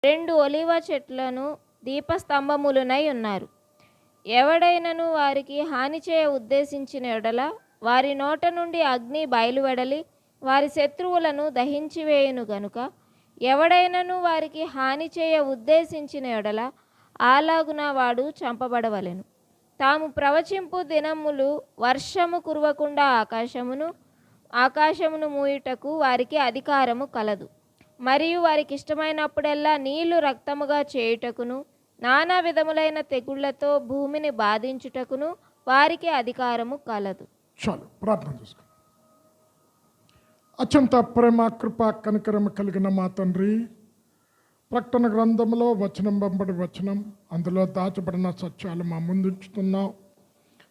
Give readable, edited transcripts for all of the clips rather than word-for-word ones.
2 ఒలీవ చెట్లను దీపస్తంభములునై ఉన్నారు. ఎవడైనను వారికి హాని చేయ ఉద్దేశించిన యెడల వారి నోట నుండి అగ్ని బయలువెడలి వారి శత్రువులను దహించివేయును గనుక ఎవడైనను వారికి హాని చేయ ఉద్దేశించిన యెడల అలాగున వాడు చంపబడవలెను. తాము ప్రవచింపు దినములు వర్షము కురవకుండా ఆకాశమును మూయుటకు వారికి అధికారము కలదు. మరియు వారికి ఇష్టమైనప్పుడెల్లా నీళ్లు రక్తముగా చేయుటకును నానా విధములైన తెగుళ్లతో భూమిని బాధించుటకును వారికి అధికారము కలదు. చాలు, ప్రార్థన చేసుకో. అత్యంత ప్రేమ, కృప, కనికరము కలిగిన మా తండ్రి, ప్రకటన గ్రంథంలో వచనం వెంబడి వచనం, అందులో దాచబడిన సత్యాలు మా ముందుంచుతున్నావు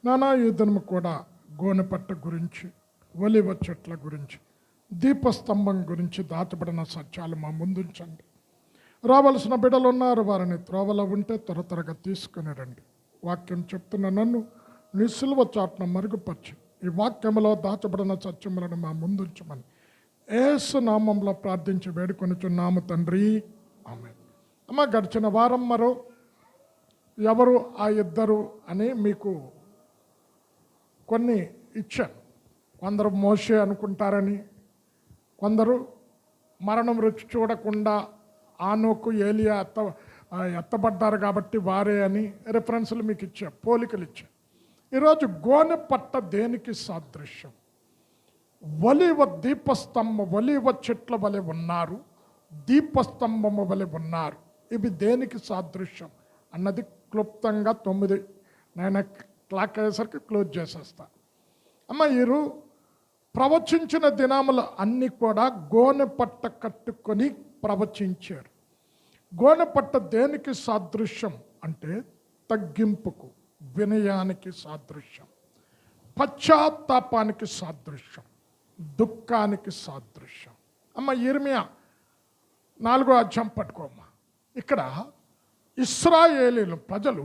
నానా. ఈ దినము కూడా గోనెపట్ట గురించి, ఒలీవ చెట్ల గురించి, దీపస్తంభం గురించి దాచబడిన సత్యాలు మా ముందుంచండి. రావలసిన బిడ్డలు ఉన్నారు, వారిని త్రోవలో ఉంటే త్వరగా తీసుకుని రండి. వాక్యం చెప్తున్న నన్ను నీ సిలువ చాటున మరుగుపరిచి ఈ వాక్యంలో దాచబడిన సత్యములను మా ముందుంచమని యేసు నామంలో ప్రార్థించి వేడుకొనుచున్నాము తండ్రి, ఆమేన్. అమ్మ, గడిచిన వారం మరో ఎవరు ఆ ఇద్దరు అని మీకు కొన్ని ఇచ్చాను. కొందరు మోషే అనుకుంటారని, కొందరు మరణం రుచి చూడకుండా ఆనోకు, ఏలియా ఎత్తబడ్డారు కాబట్టి వారే అని రిఫరెన్స్లు మీకు ఇచ్చా, పోలికలు ఇచ్చా. ఈరోజు గోనెపట్ట దేనికి సాదృశ్యం? ఒలీవ దీపస్తంభం, ఒలీవ చెట్ల వలె ఉన్నారు, దీపస్తంభము వలె ఉన్నారు. ఇవి దేనికి సాదృశ్యం అన్నది క్లుప్తంగా 9 క్లాక్ అయ్యేసరికి క్లోజ్ చేసేస్తా. అమ్మ, వీరు ప్రవచించిన దినములు అన్నీ కూడా గోనెపట్ట కట్టుకొని ప్రవచించారు. గోనెపట్ట దేనికి సాదృశ్యం అంటే తగ్గింపుకు, వినయానికి సాదృశ్యం, పశ్చాత్తాపానికి సాదృశ్యం, దుఃఖానికి సాదృశ్యం. అమ్మ, ఇర్మియా 4వ అధ్యాయం పట్టుకోమ్మా. ఇక్కడ ఇశ్రాయేలీలు ప్రజలు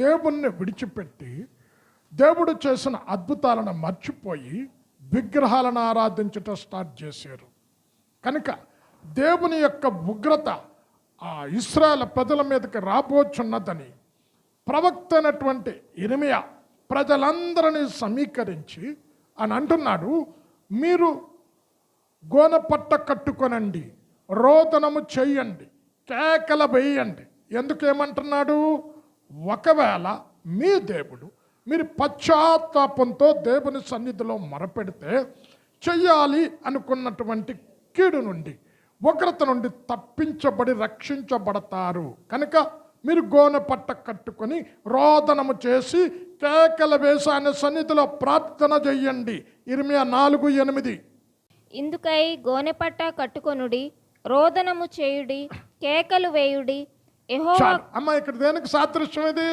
దేవుణ్ణి విడిచిపెట్టి దేవుడు చేసిన అద్భుతాలను మర్చిపోయి విగ్రహాలను ఆరాధించటం స్టార్ట్ చేశారు. కనుక దేవుని యొక్క ఉగ్రత ఆ ఇశ్రాయేలు ప్రజల మీదకి రాబోచున్నదని ప్రవక్త అయినటువంటి ఇర్మియా ప్రజలందరినీ సమీకరించి అని అంటున్నాడు, మీరు గోనెపట్ట కట్టుకొనండి, రోదనము చెయ్యండి, కేకలు వేయండి. ఎందుకేమంటున్నాడు? ఒకవేళ మీ దేవుడు మీరు పశ్చాత్తాపంతో దేవుని సన్నిధిలో మొరపెడితే చెయ్యాలి అనుకున్నటువంటి కీడు నుండి, ఉగ్రత నుండి తప్పించబడి రక్షించబడతారు. కనుక మీరు గోనెపట్ట కట్టుకొని రోదనము చేసి కేకలు వేసి ఆయన సన్నిధిలో ప్రార్థన చెయ్యండి. ఇర్మియా 4:8. ఇందుకై గోనెపట్ట కట్టుకొనుడి, రోదనము చేయుడి, కేకలు వేయుడి. యెహోవా. అమ్మ, ఇక్కడ దేనికి సాదృశ్యం? ఇది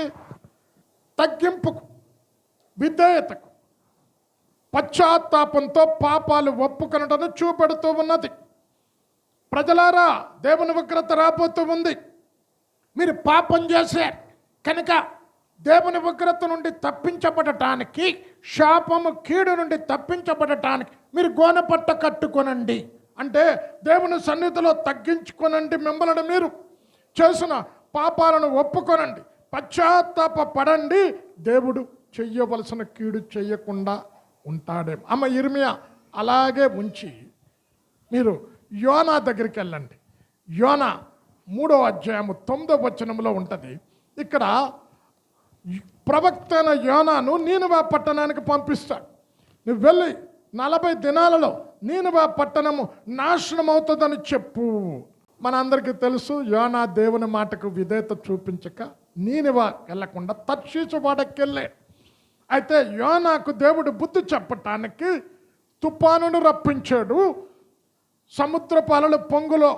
తగ్గింపుకు, విధేయతకు, పశ్చాత్తాపంతో పాపాలు ఒప్పుకొనటను చూపెడుతూ ఉన్నది. ప్రజలారా, దేవుని ఉగ్రత రాబోతూ ఉంది. మీరు పాపం చేశారు కనుక దేవుని ఉగ్రత నుండి తప్పించబడటానికి, శాపము కీడు నుండి తప్పించబడటానికి మీరు గోనెపట్ట కట్టుకొనండి. అంటే దేవుని సన్నిధిలో తగ్గించుకొనండి. మిమ్మల్ని మీరు చేసిన పాపాలను ఒప్పుకొనండి, పశ్చాత్తాప పడండి. దేవుడు చెయ్యవలసిన కీడు చెయ్యకుండా ఉంటాడేమో. అమ్మ, ఇర్మియా అలాగే ఉంచి మీరు యోనా దగ్గరికి వెళ్ళండి. యోనా 3వ అధ్యాయము 9వ వచనంలో ఉంటుంది. ఇక్కడ ప్రవక్త అయిన యోనాను నీనెవె పట్టణానికి పంపిస్తాడు. నువ్వు వెళ్ళి 40 దినాలలో నీనెవె పట్టణము నాశనం అవుతుందని చెప్పు. మనందరికీ తెలుసు, యోనా దేవుని మాటకు విధేయత చూపించక నీనెవె వెళ్ళకుండా తర్షీషు వాడకెళ్ళే. అయితే యోనాకు దేవుడు బుద్ధి చెప్పటానికి తుఫానును రప్పించాడు. సముద్రపు అలలు పొంగులో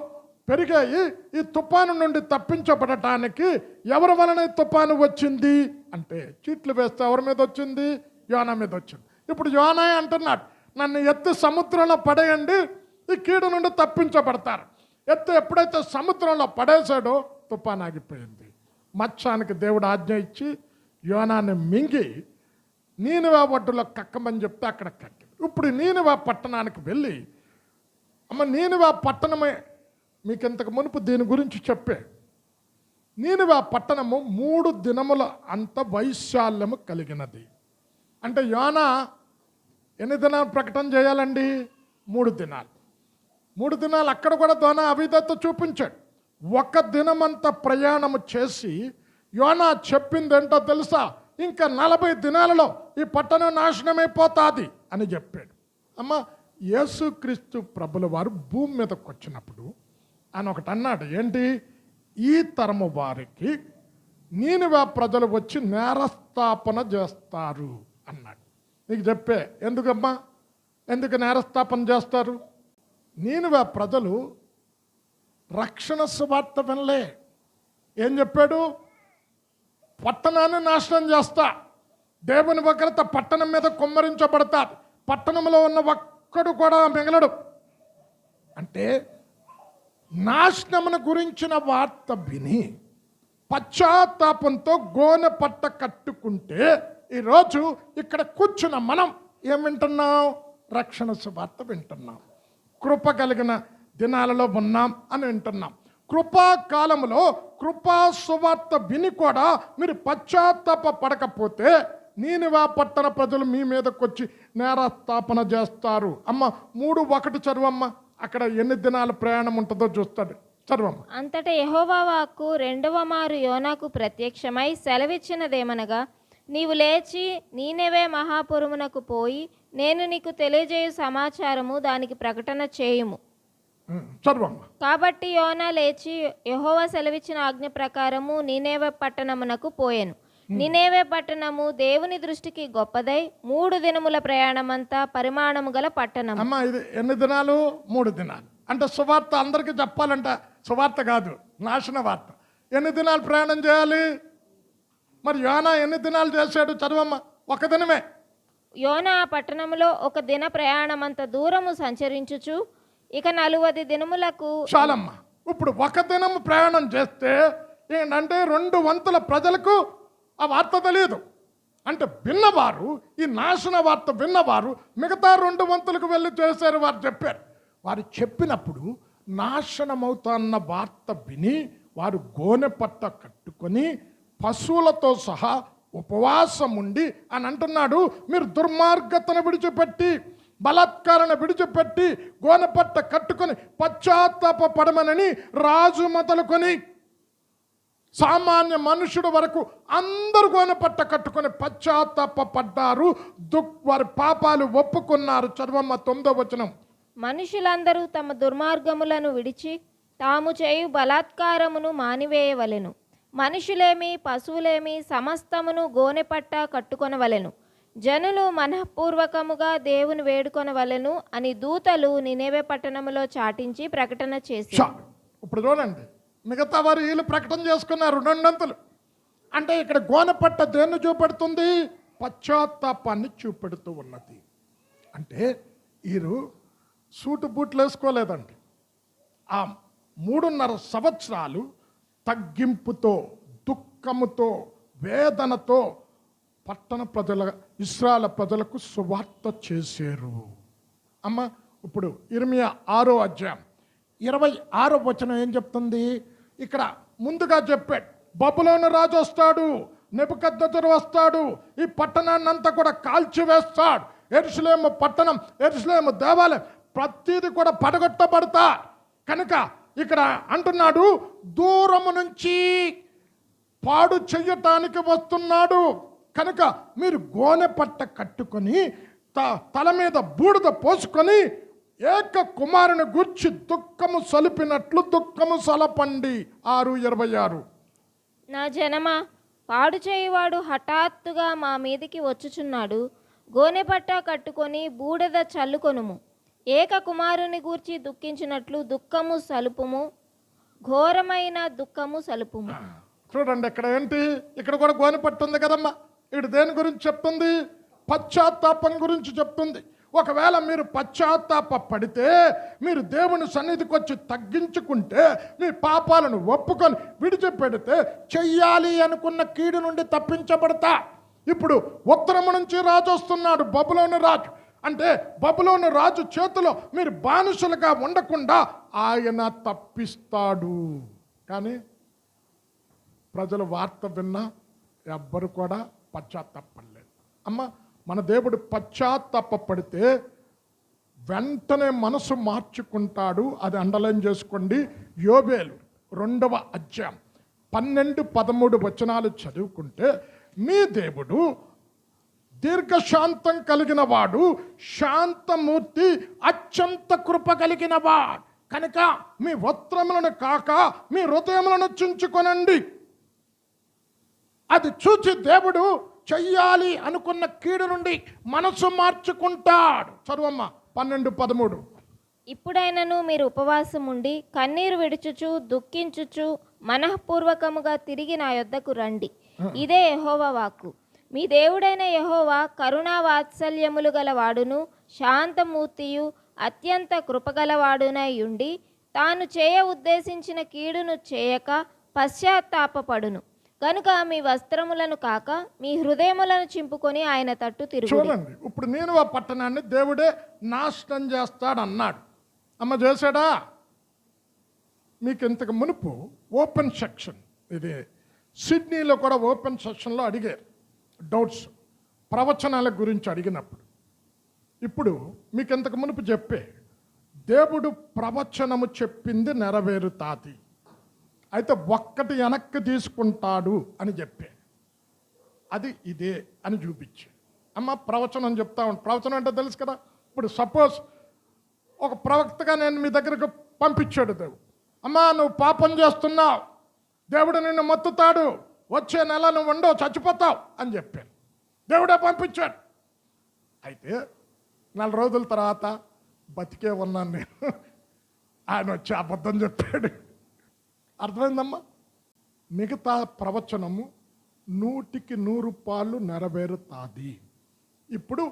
పెరిగాయి. ఈ తుఫాను నుండి తప్పించబడటానికి ఎవరి వలన తుఫాను వచ్చింది అంటే చీట్లు వేస్తే ఎవరి మీద వచ్చింది? యోనా మీద వచ్చింది. ఇప్పుడు యోనా అంటున్నాడు, నన్ను ఎత్తి సముద్రంలో పడేయండి, ఈ కీడు నుండి తప్పించబడతారు. ఎప్పుడైతే సముద్రంలో పడేశాడో తుఫాను ఆగిపోయింది. మత్స్యానికి దేవుడు ఆజ్ఞ ఇచ్చి యోనాన్ని మింగి నీనెవె ఒడ్డులో కక్కమని చెప్తే అక్కడ కక్కి. ఇప్పుడు నీనెవె పట్టణానికి వెళ్ళి, అమ్మ, నీనెవె పట్టణమే మీకు ఇంతకు మునుపు దీని గురించి చెప్పే నీనివే పట్టణము 3 దినముల అంత వైశాల్యము కలిగినది. అంటే యోనా ఎన్ని దినాలు ప్రకటన చేయాలండి? 3 దినాలు. 3 దినాలు అక్కడ కూడా యోనా అవిధేయత చూపించాడు. 1 దినమంతా ప్రయాణము చేసి యోనా చెప్పింది ఏంటో తెలుసా? ఇంకా 40 దినాలలో ఈ పట్టణం నాశనమైపోతాది అని చెప్పాడు. అమ్మ, యేసుక్రీస్తు ప్రభుల వారు భూమి మీదకి వచ్చినప్పుడు ఆయన ఒకటి అన్నాడు. ఏంటి? ఈ తరము వారికి నీనివే ప్రజలు వచ్చి నేరస్థాపన చేస్తారు అన్నాడు. నీకు చెప్పే ఎందుకమ్మా, ఎందుకు నేరస్థాపన చేస్తారు? నీనివే ప్రజలు రక్షణ సువార్త వినలే. ఏం చెప్పాడు? పట్టణాన్ని నాశనం చేస్తా, దేవుని ఉగ్రత పట్టణం మీద కుమ్మరించబడతాది, పట్టణంలో ఉన్న ఒక్కడు కూడా మిగలడు. అంటే నాశనమును గురించిన వార్త విని పశ్చాత్తాపంతో గోనె పట్ట కట్టుకుంటే ఈరోజు ఇక్కడ కూర్చున్న మనం ఏం వింటున్నాం? రక్షణ సువార్త వింటున్నాం. కృప కలిగిన దినాలలో ఉన్నాం అని వింటున్నాం. కృపా కాలంలో కృపా సువార్త విని కూడా మీరు పశ్చాత్తాప పడకపోతే నీనివే పట్టణ ప్రజలు మీ మీదకి వచ్చి నేరస్థాపన చేస్తారు. అమ్మ 3:1 చదువమ్మ. అక్కడ ఎన్ని దినాల ప్రయాణం ఉంటుందో చూస్తాడు. చదువమ్మ. అంతటా యెహోవా వాక్కు 2వ మారు యోనాకు ప్రత్యక్షమై సెలవిచ్చినదేమనగా, నీవు లేచి నీనెవే మహాపురమునకు పోయి నేను నీకు తెలియజేయు సమాచారము దానికి ప్రకటన చేయుము. చదువమ్మ. కాబట్టి యోనా లేచి యెహోవా సెలవిచ్చిన ఆజ్ఞ ప్రకారము నీనెవే పట్టణమునకు పోయెను. నీనెవే పట్టణము దేవుని దృష్టికి గొప్పదై 3 దినముల ప్రయాణమంతా పరిమాణము గల పట్టణం. అమ్మ, ఇది ఎన్ని దినాలు? 3 దినాలు. అంటే సువార్త అందరికీ చెప్పాలంట. సువార్త కాదు, నాశన వార్త. ఎన్ని దినాలు ప్రయాణం చేయాలి? మరి యోనా ఎన్ని దినాలు చేశాడు? చదవమ్మ. 1 దినమే. యోనా ఆ పట్టణములో 1 దిన ప్రయాణమంత దూరము సంచరించుచు ఇక 40 దినములకు. చాలమ్మ. ఇప్పుడు 1 దినం ప్రయాణం చేస్తే ఏంటంటే 2 వంతుల ప్రజలకు ఆ వార్త తెలియదు. అంటే విన్నవారు, ఈ నాశన వార్త విన్నవారు మిగతా 2 వంతులకు వెళ్ళి చేశారు. వారు చెప్పారు. వారు చెప్పినప్పుడు నాశనమవుతాన్న వార్త విని వారు గోనె పట్ట కట్టుకొని పశువులతో సహా ఉపవాసం ఉండి అని అంటున్నాడు. మీరు దుర్మార్గతను విడిచిపెట్టి, బలాత్కారాన్ని విడిచిపెట్టి గోనె పట్ట కట్టుకొని పశ్చాత్తాప పడమనని రాజు మొదలుకొని సామాన్య మనుషుడు వరకు అందరూ గోనె పట్ట కట్టుకొని పశ్చాత్తాప పడ్డారు. వారి పాపాలు ఒప్పుకున్నారు. చదవమ్మ 9వ వచనం. మనుషులందరూ తమ దుర్మార్గములను విడిచి తాము చేయు బలాత్కారమును మానివేయవలెను. మనుషులేమి పశువులేమి సమస్తమును గోనెపట్ట కట్టుకొనవలెను. జనులు మనఃపూర్వకముగా దేవుని వేడుకొనవలెను అని దూతలు నినేవే పట్టణములో చాటించి ప్రకటన చేసి. ఇప్పుడు చూడండి, మిగతా వారు వీళ్ళు ప్రకటన చేసుకున్నారు 2 అంతలు. అంటే ఇక్కడ గోనెపట్ట దేన్ని చూపెడుతుంది? పశ్చాత్తాపాన్ని చూపెడుతూ ఉన్నది. అంటే వీరు సూటు బూట్లు వేసుకోలేదండి. ఆ 3.5 సంవత్సరాలు తగ్గింపుతో, దుఃఖముతో, వేదనతో పట్టణ ప్రజల, ఇశ్రాయేలు ప్రజలకు సువార్త చేశారు. అమ్మ, ఇప్పుడు ఇర్మియా 6వ అధ్యాయం 26వ వచనం ఏం చెప్తుంది? ఇక్కడ ముందుగా చెప్పాడు, బబులోను రాజు వస్తాడు, నెబుకద్నెజరు వస్తాడు, ఈ పట్టణాన్ని అంతా కూడా కాల్చివేస్తాడు. యెరూషలేము పట్టణం, యెరూషలేము దేవాలయం ప్రతిది కూడా పడగొట్టబడతా. కనుక ఇక్కడ అంటున్నాడు, దూరము నుంచి పాడు చెయ్యటానికి వస్తున్నాడు. కనుక మీరు గోనె పట్ట కట్టుకొని తల మీద బూడిద పోసుకొని ఏక కుమారుని గూర్చి దుఃఖము సలిపినట్లు దుఃఖము సలపండి. 6:26. నా జనమా, పాడు చేయువాడు హఠాత్తుగా మా మీదికి వచ్చుచున్నాడు. గోనెపట్ట కట్టుకొని బూడిద చల్లుకొనుము. ఏక కుమారుని గూర్చి దుఃఖించినట్లు దుఃఖము సలుపుము, ఘోరమైన దుఃఖము సలుపుము. చూడండి, ఇక్కడ ఏంటి? ఇక్కడ కూడా గోనెపట్టు ఉంది కదమ్మా. ఇక్కడ దేని గురించి చెప్తుంది? పశ్చాత్తాపం గురించి చెప్తుంది. ఒకవేళ మీరు పశ్చాత్తాప పడితే, మీరు దేవుని సన్నిధికి వచ్చి తగ్గించుకుంటే, మీ పాపాలను ఒప్పుకొని విడిచిపెడితే చెయ్యాలి అనుకున్న కీడు నుండి తప్పించబడతా. ఇప్పుడు ఉత్తరము నుంచి రాజు వస్తున్నాడు, బబులోను రాజు. అంటే బబులోను రాజు చేతిలో మీరు బానిసలుగా ఉండకుండా ఆయన తప్పిస్తాడు. కానీ ప్రజలు వార్త విన్నా ఎవ్వరు కూడా పశ్చాత్తాపడలేదు. అమ్మ, మన దేవుడు పశ్చాత్తాపడితే వెంటనే మనసు మార్చుకుంటాడు. అది అండర్లైన్ చేసుకోండి. యోబేలు 2వ అధ్యాయం 12-13 వచనాలు చదువుకుంటే, మీ దేవుడు దీర్ఘశాంతం కలిగిన వాడు, శాంతమూర్తి, అత్యంత కృప కలిగిన వాడు కనుక మీ వస్త్రములను కాక మీ హృదయములను చించుకొనండి. అది చూచి దేవుడు చెయ్యాలి అనుకున్న కీడు నుండి మనసు మార్చుకుంటాడు. చదువమ్మ 12-13. ఇప్పుడైనను మీరు ఉపవాసం ఉండి కన్నీరు విడుచుచు దుఃఖించుచు మనఃపూర్వకముగా తిరిగి నా యొద్దకు రండి. ఇదే యెహోవా వాక్కు. మీ దేవుడైన యెహోవా కరుణా వాత్సల్యములు గలవాడును శాంతమూర్తియు అత్యంత కృపగలవాడునై ఉండి తాను చేయ ఉద్దేశించిన కీడును చేయక పశ్చాత్తాపపడును. కనుక మీ వస్త్రములను కాక మీ హృదయములను చింపుకొని ఆయన తట్టు తిరుగు. చూడండి, ఇప్పుడు నేను ఆ పట్టణాన్ని దేవుడే నాశనం చేస్తాడన్నాడు. అమ్మ, చేశాడా? మీకు ఇంతకు మునుపు ఓపెన్ సెక్షన్, ఇది సిడ్నీలో కూడా ఓపెన్ సెక్షన్లో అడిగారు డౌట్స్, ప్రవచనాల గురించి అడిగినప్పుడు. ఇప్పుడు మీకు ఇంతకు మునుపు చెప్పే దేవుడు ప్రవచనము చెప్పింది నెరవేరుతాది, అయితే ఒక్కటి వెనక్కి తీసుకుంటాడు అని చెప్పే, అది ఇదే అని చూపించి. అమ్మ, ప్రవచనం చెప్తా ఉంటాను. ప్రవచనం అంటే తెలుసు కదా. ఇప్పుడు సపోజ్ ఒక ప్రవక్తగా నేను మీ దగ్గరకు పంపించాడు దేవుడు. అమ్మా, నువ్వు పాపం చేస్తున్నావు, దేవుడు నిన్ను మత్తుతాడు, వచ్చే నెల నువ్వు ఉండవు, చచ్చిపోతావు అని చెప్పాను. దేవుడే పంపించాడు. అయితే 4 రోజుల తర్వాత బతికే ఉన్నాను నేను, ఆయన వచ్చి అబద్ధం చెప్పాడు. అర్థమైందమ్మా? మిగతా ప్రవచనము 100% నెరవేరుతాది. ఇప్పుడు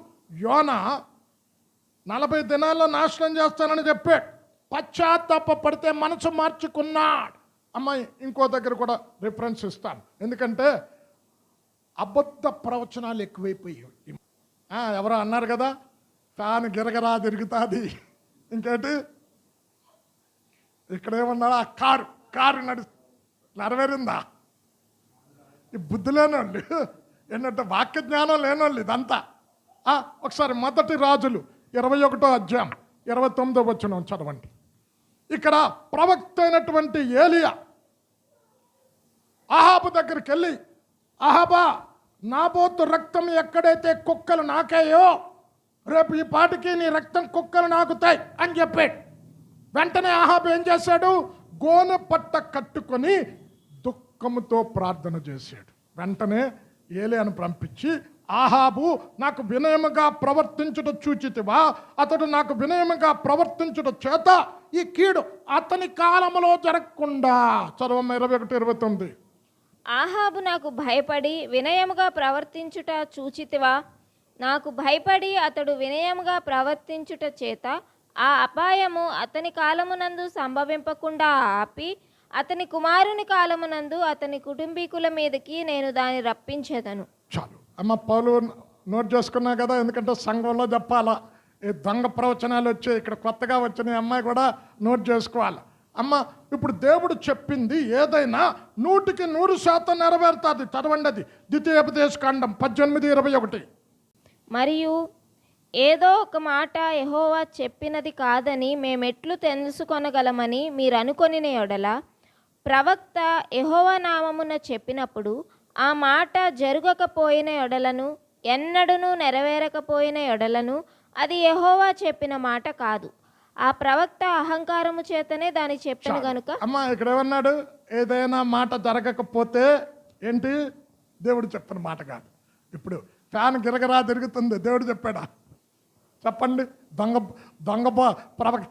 యోనా 40 దినాల్లో నాశనం చేస్తానని చెప్పాడు. పశ్చాత్తాపడితే మనసు మార్చుకున్నాడు. అమ్మాయి, ఇంకో దగ్గర కూడా రిఫరెన్స్ ఇస్తాను, ఎందుకంటే అబద్ధ ప్రవచనాలు ఎక్కువైపోయాయి. ఎవరో అన్నారు కదా, తాను గిరగరా తిరుగుతుంది. ఇంకేంటి ఇక్కడ ఏమన్నా, కారు నెరవేరిందా? ఈ బుద్ధి లేనోళ్ళు ఏంటంటే వాక్య జ్ఞానం లేనోళ్ళు ఇదంతా. ఒకసారి 1 రాజులు 21వ అధ్యాయం 29వ వచనం చదవండి. ఇక్కడ ప్రవక్త అయినటువంటి ఏలియా అహాబు దగ్గరికి వెళ్ళి, అహాబా, నాబోతు రక్తం ఎక్కడైతే కుక్కలు నాకాయో రేపు ఈ పాటికి నీ రక్తం కుక్కలు నాకుతాయి అని చెప్పాడు. వెంటనే అహాబు ఏం చేశాడు? గోనె పట్ట కట్టుకొని దుఃఖముతో ప్రార్థన చేశాడు. వెంటనే ఏలియాను పంపించి, ఆహాబు నాకు వినయముగా ప్రవర్తించుట చూచితివా? అతడు నాకు వినయముగా ప్రవర్తించుట చేత ఈ కీడు అతని కాలంలో జరగకుండా. చదవమ్మ 21-29. ఆహాబు నాకు భయపడి వినయముగా ప్రవర్తించుట చూచితివా? నాకు భయపడి అతడు వినయముగా ప్రవర్తించుట చేత ఆ అపాయము అతని కాలమునందు సంభవింపకుండా ఆపి అతని కుమారుని కాలమునందు అతని కుటుంబీకుల మీదకి నేను దాన్ని రప్పించేదను. చాలు అమ్మ, పౌలు నోట్ చేసుకున్నా కదా, ఎందుకంటే సంఘంలో చెప్పాలా. ఈ దొంగ ప్రవచనాలు వచ్చాయి, ఇక్కడ కొత్తగా వచ్చిన అమ్మాయి కూడా నోట్ చేసుకోవాలి. అమ్మ, ఇప్పుడు దేవుడు చెప్పింది ఏదైనా 100% నెరవేరుతుంది. చదవండి, అది ద్వితీయోపదేశకాండం 18:21. మరియు ఏదో ఒక మాట యెహోవా చెప్పినది కాదని మేమెట్లు తెలుసుకొనగలమని మీరు అనుకొనిన యెడల, ప్రవక్త యెహోవా నామమున చెప్పినప్పుడు ఆ మాట జరగకపోయిన యెడలను, ఎన్నడూనూ నెరవేరకపోయిన యెడలను అది యెహోవా చెప్పిన మాట కాదు. ఆ ప్రవక్త అహంకారము చేతనే దాన్ని చెప్పాను గనుక. అమ్మ, ఇక్కడ ఏమన్నాడు? ఏదైనా మాట జరగకపోతే ఏంటి? దేవుడు చెప్పిన మాట కాదు. ఇప్పుడు ఫ్యాన్ గిరగరా తిరుగుతుంది, దేవుడు చెప్పాడా? చెప్పండి. దొంగ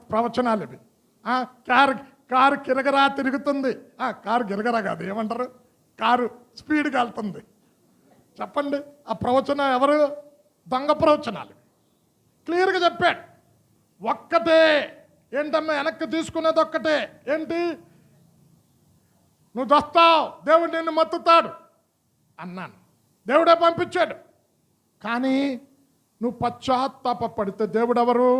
ప్రవచనాలు ఇవి. కారు గిరగరా తిరుగుతుంది. కారు గిరగరా కాదు, ఏమంటారు? కారు స్పీడ్గా వెళ్తుంది. చెప్పండి, ఆ ప్రవచనం ఎవరు? దొంగ ప్రవచనాలు. క్లియర్గా చెప్పాడు. ఒక్కటే ఏంటమ్మా వెనక్కి తీసుకునేది? ఒక్కటే ఏంటి? నువ్వు వస్తావు, దేవుడు నిన్ను మత్తుతాడు అన్నాను. దేవుడే పంపించాడు. కానీ నువ్వు పశ్చాత్తాపడితే దేవుడు ఎవరు?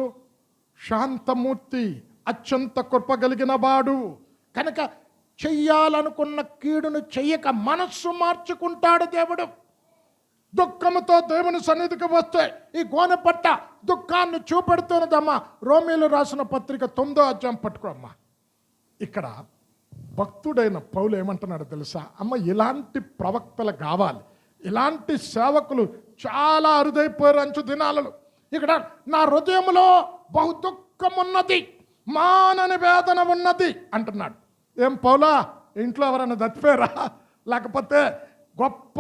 శాంతమూర్తి, అత్యంత కృప కలిగిన వాడు. కనుక చెయ్యాలనుకున్న కీడును చెయ్యక మనస్సు మార్చుకుంటాడు దేవుడు. దుఃఖముతో దేవుని సన్నిధికి వస్తే ఈ గోనెపట్ట దుఃఖాన్ని చూపెడుతున్నదమ్మా. రోమీలు రాసిన పత్రిక 9వ అధ్యాయం పట్టుకోమ్మా. ఇక్కడ భక్తుడైన పౌలు ఏమంటున్నాడు తెలుసా? అమ్మ, ఇలాంటి ప్రవక్తలు కావాలి, ఇలాంటి సేవకులు చాలా అరుదైపోయారు అంచు దినాలలో. ఇక్కడ నా హృదయంలో బహు దుఃఖం ఉన్నది, మానని వేదన ఉన్నది అంటున్నాడు. ఏం పౌలా, ఇంట్లో ఎవరైనా చచ్చిపోయారా? లేకపోతే గొప్ప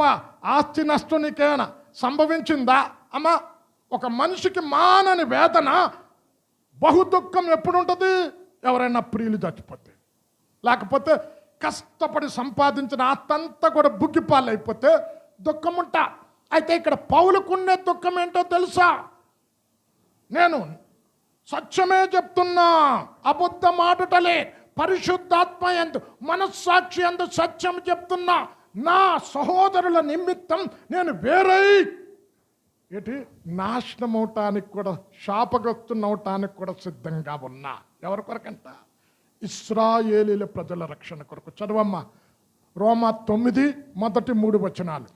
ఆస్తి నష్టం నీకేమైనా సంభవించిందా? అమ్మ, ఒక మనిషికి మానని వేదన, బహు దుఃఖం ఎప్పుడు ఉంటుంది? ఎవరైనా ప్రియులు చచ్చిపోతే, లేకపోతే కష్టపడి సంపాదించిన ఆస్తంతా కూడా బుగ్గిపాలు అయిపోతే దుఃఖం ఉంటా. అయితే ఇక్కడ పౌలుకున్నే దుఃఖం ఏంటో తెలుసా? నేను సత్యమే చెప్తున్నా, అబద్ధం ఆడుటలే, పరిశుద్ధాత్మ యందు మనస్సాక్షి యందు సత్యం చెప్తున్నా. నా సహోదరుల నిమిత్తం నేను వేరై నాశనం అవటానికి కూడా, శాపగ్రస్తునవటానికి కూడా సిద్ధంగా ఉన్నా. ఎవరి కొరకంట? ఇశ్రాయేలీల ప్రజల రక్షణ కొరకు. చదవమ్మా, రోమా 9 మొదటి 3 వచనాలు.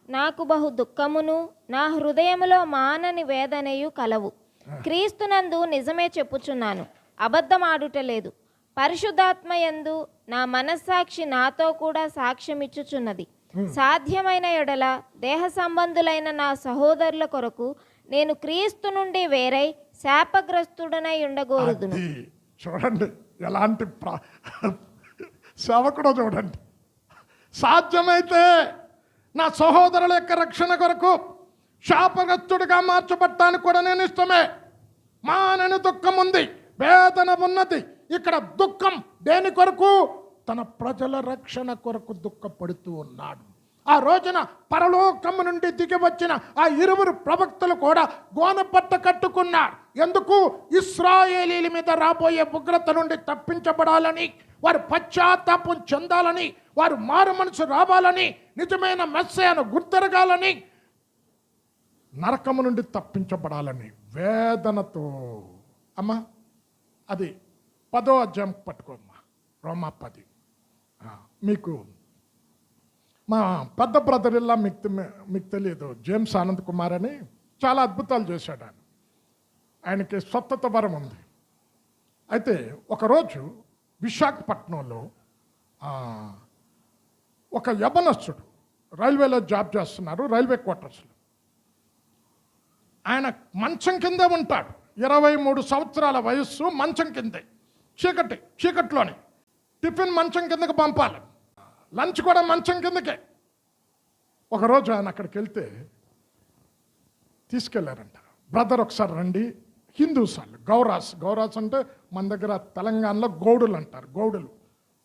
నాకు బహు దుఃఖమును నా హృదయములో మానని వేదనయు కలవు. క్రీస్తునందు నిజమే చెప్పుచున్నాను, అబద్ధమాడుటలేదు. పరిశుద్ధాత్మయందు నా మనస్సాక్షి నాతో కూడా సాక్ష్యమిచ్చుచున్నది. సాధ్యమైన ఎడల దేహ సంబంధులైన నా సహోదరుల కొరకు నేను క్రీస్తు నుండి వేరై శాపగ్రస్తుడనై ఉండగోరుదును. చూడండి, ఎలాంటి సేవకుడో చూడండి. సాధ్యమైతే నా సహోదరుల యొక్క రక్షణ కొరకు శాపగ్రస్తుడిగా మార్చబట్టానికి కూడా నేను ఇష్టమే. మానని దుఃఖం ఉంది, వేదన ఉన్నది. ఇక్కడ దుఃఖం దేని కొరకు? తన ప్రజల రక్షణ కొరకు దుఃఖపడుతూ ఉన్నాడు. ఆ రోజున పరలోకము నుండి దిగి వచ్చిన ఆ 20 ప్రవక్తలు కూడా గోనెపట్ట కట్టుకున్నారు. ఎందుకు? ఇశ్రాయేలీల మీద రాబోయే ఉగ్రత నుండి తప్పించబడాలని, వారు పశ్చాత్తాపం చెందాలని, వారు మారు మనసు రావాలని, నిజమైన మెస్సయను గుర్తెరగాలని, నరకము నుండి తప్పించబడాలని వేదనతో. అమ్మా, అది 10వ అధ్యాయం పట్టుకోమ్మా, రోమా 10. మీకు మా పెద్ద బ్రదర్ ఇలా మీకు తెలియదు, జేమ్స్ ఆనంద్ కుమార్ అని చాలా అద్భుతాలు చేశాడు ఆయన. ఆయనకి స్వస్థత వరం ఉంది. అయితే ఒకరోజు విశాఖపట్నంలో ఒక యవనస్తుడు రైల్వేలో జాబ్ చేస్తున్నారు, రైల్వే క్వార్టర్స్లో. ఆయన మంచం కిందే ఉంటాడు, 23 సంవత్సరాల వయస్సు, మంచం కిందే, చీకట్లోనే. టిఫిన్ మంచం కిందకి పంపాలి, లంచ్ కూడా మంచం కిందకే. ఒకరోజు ఆయన అక్కడికి వెళ్తే తీసుకెళ్లారంట. బ్రదర్ ఒకసారి రండి, హిందూస్ వాళ్ళు, గౌరాస్ అంటే మన దగ్గర తెలంగాణలో గౌడులు అంటారు,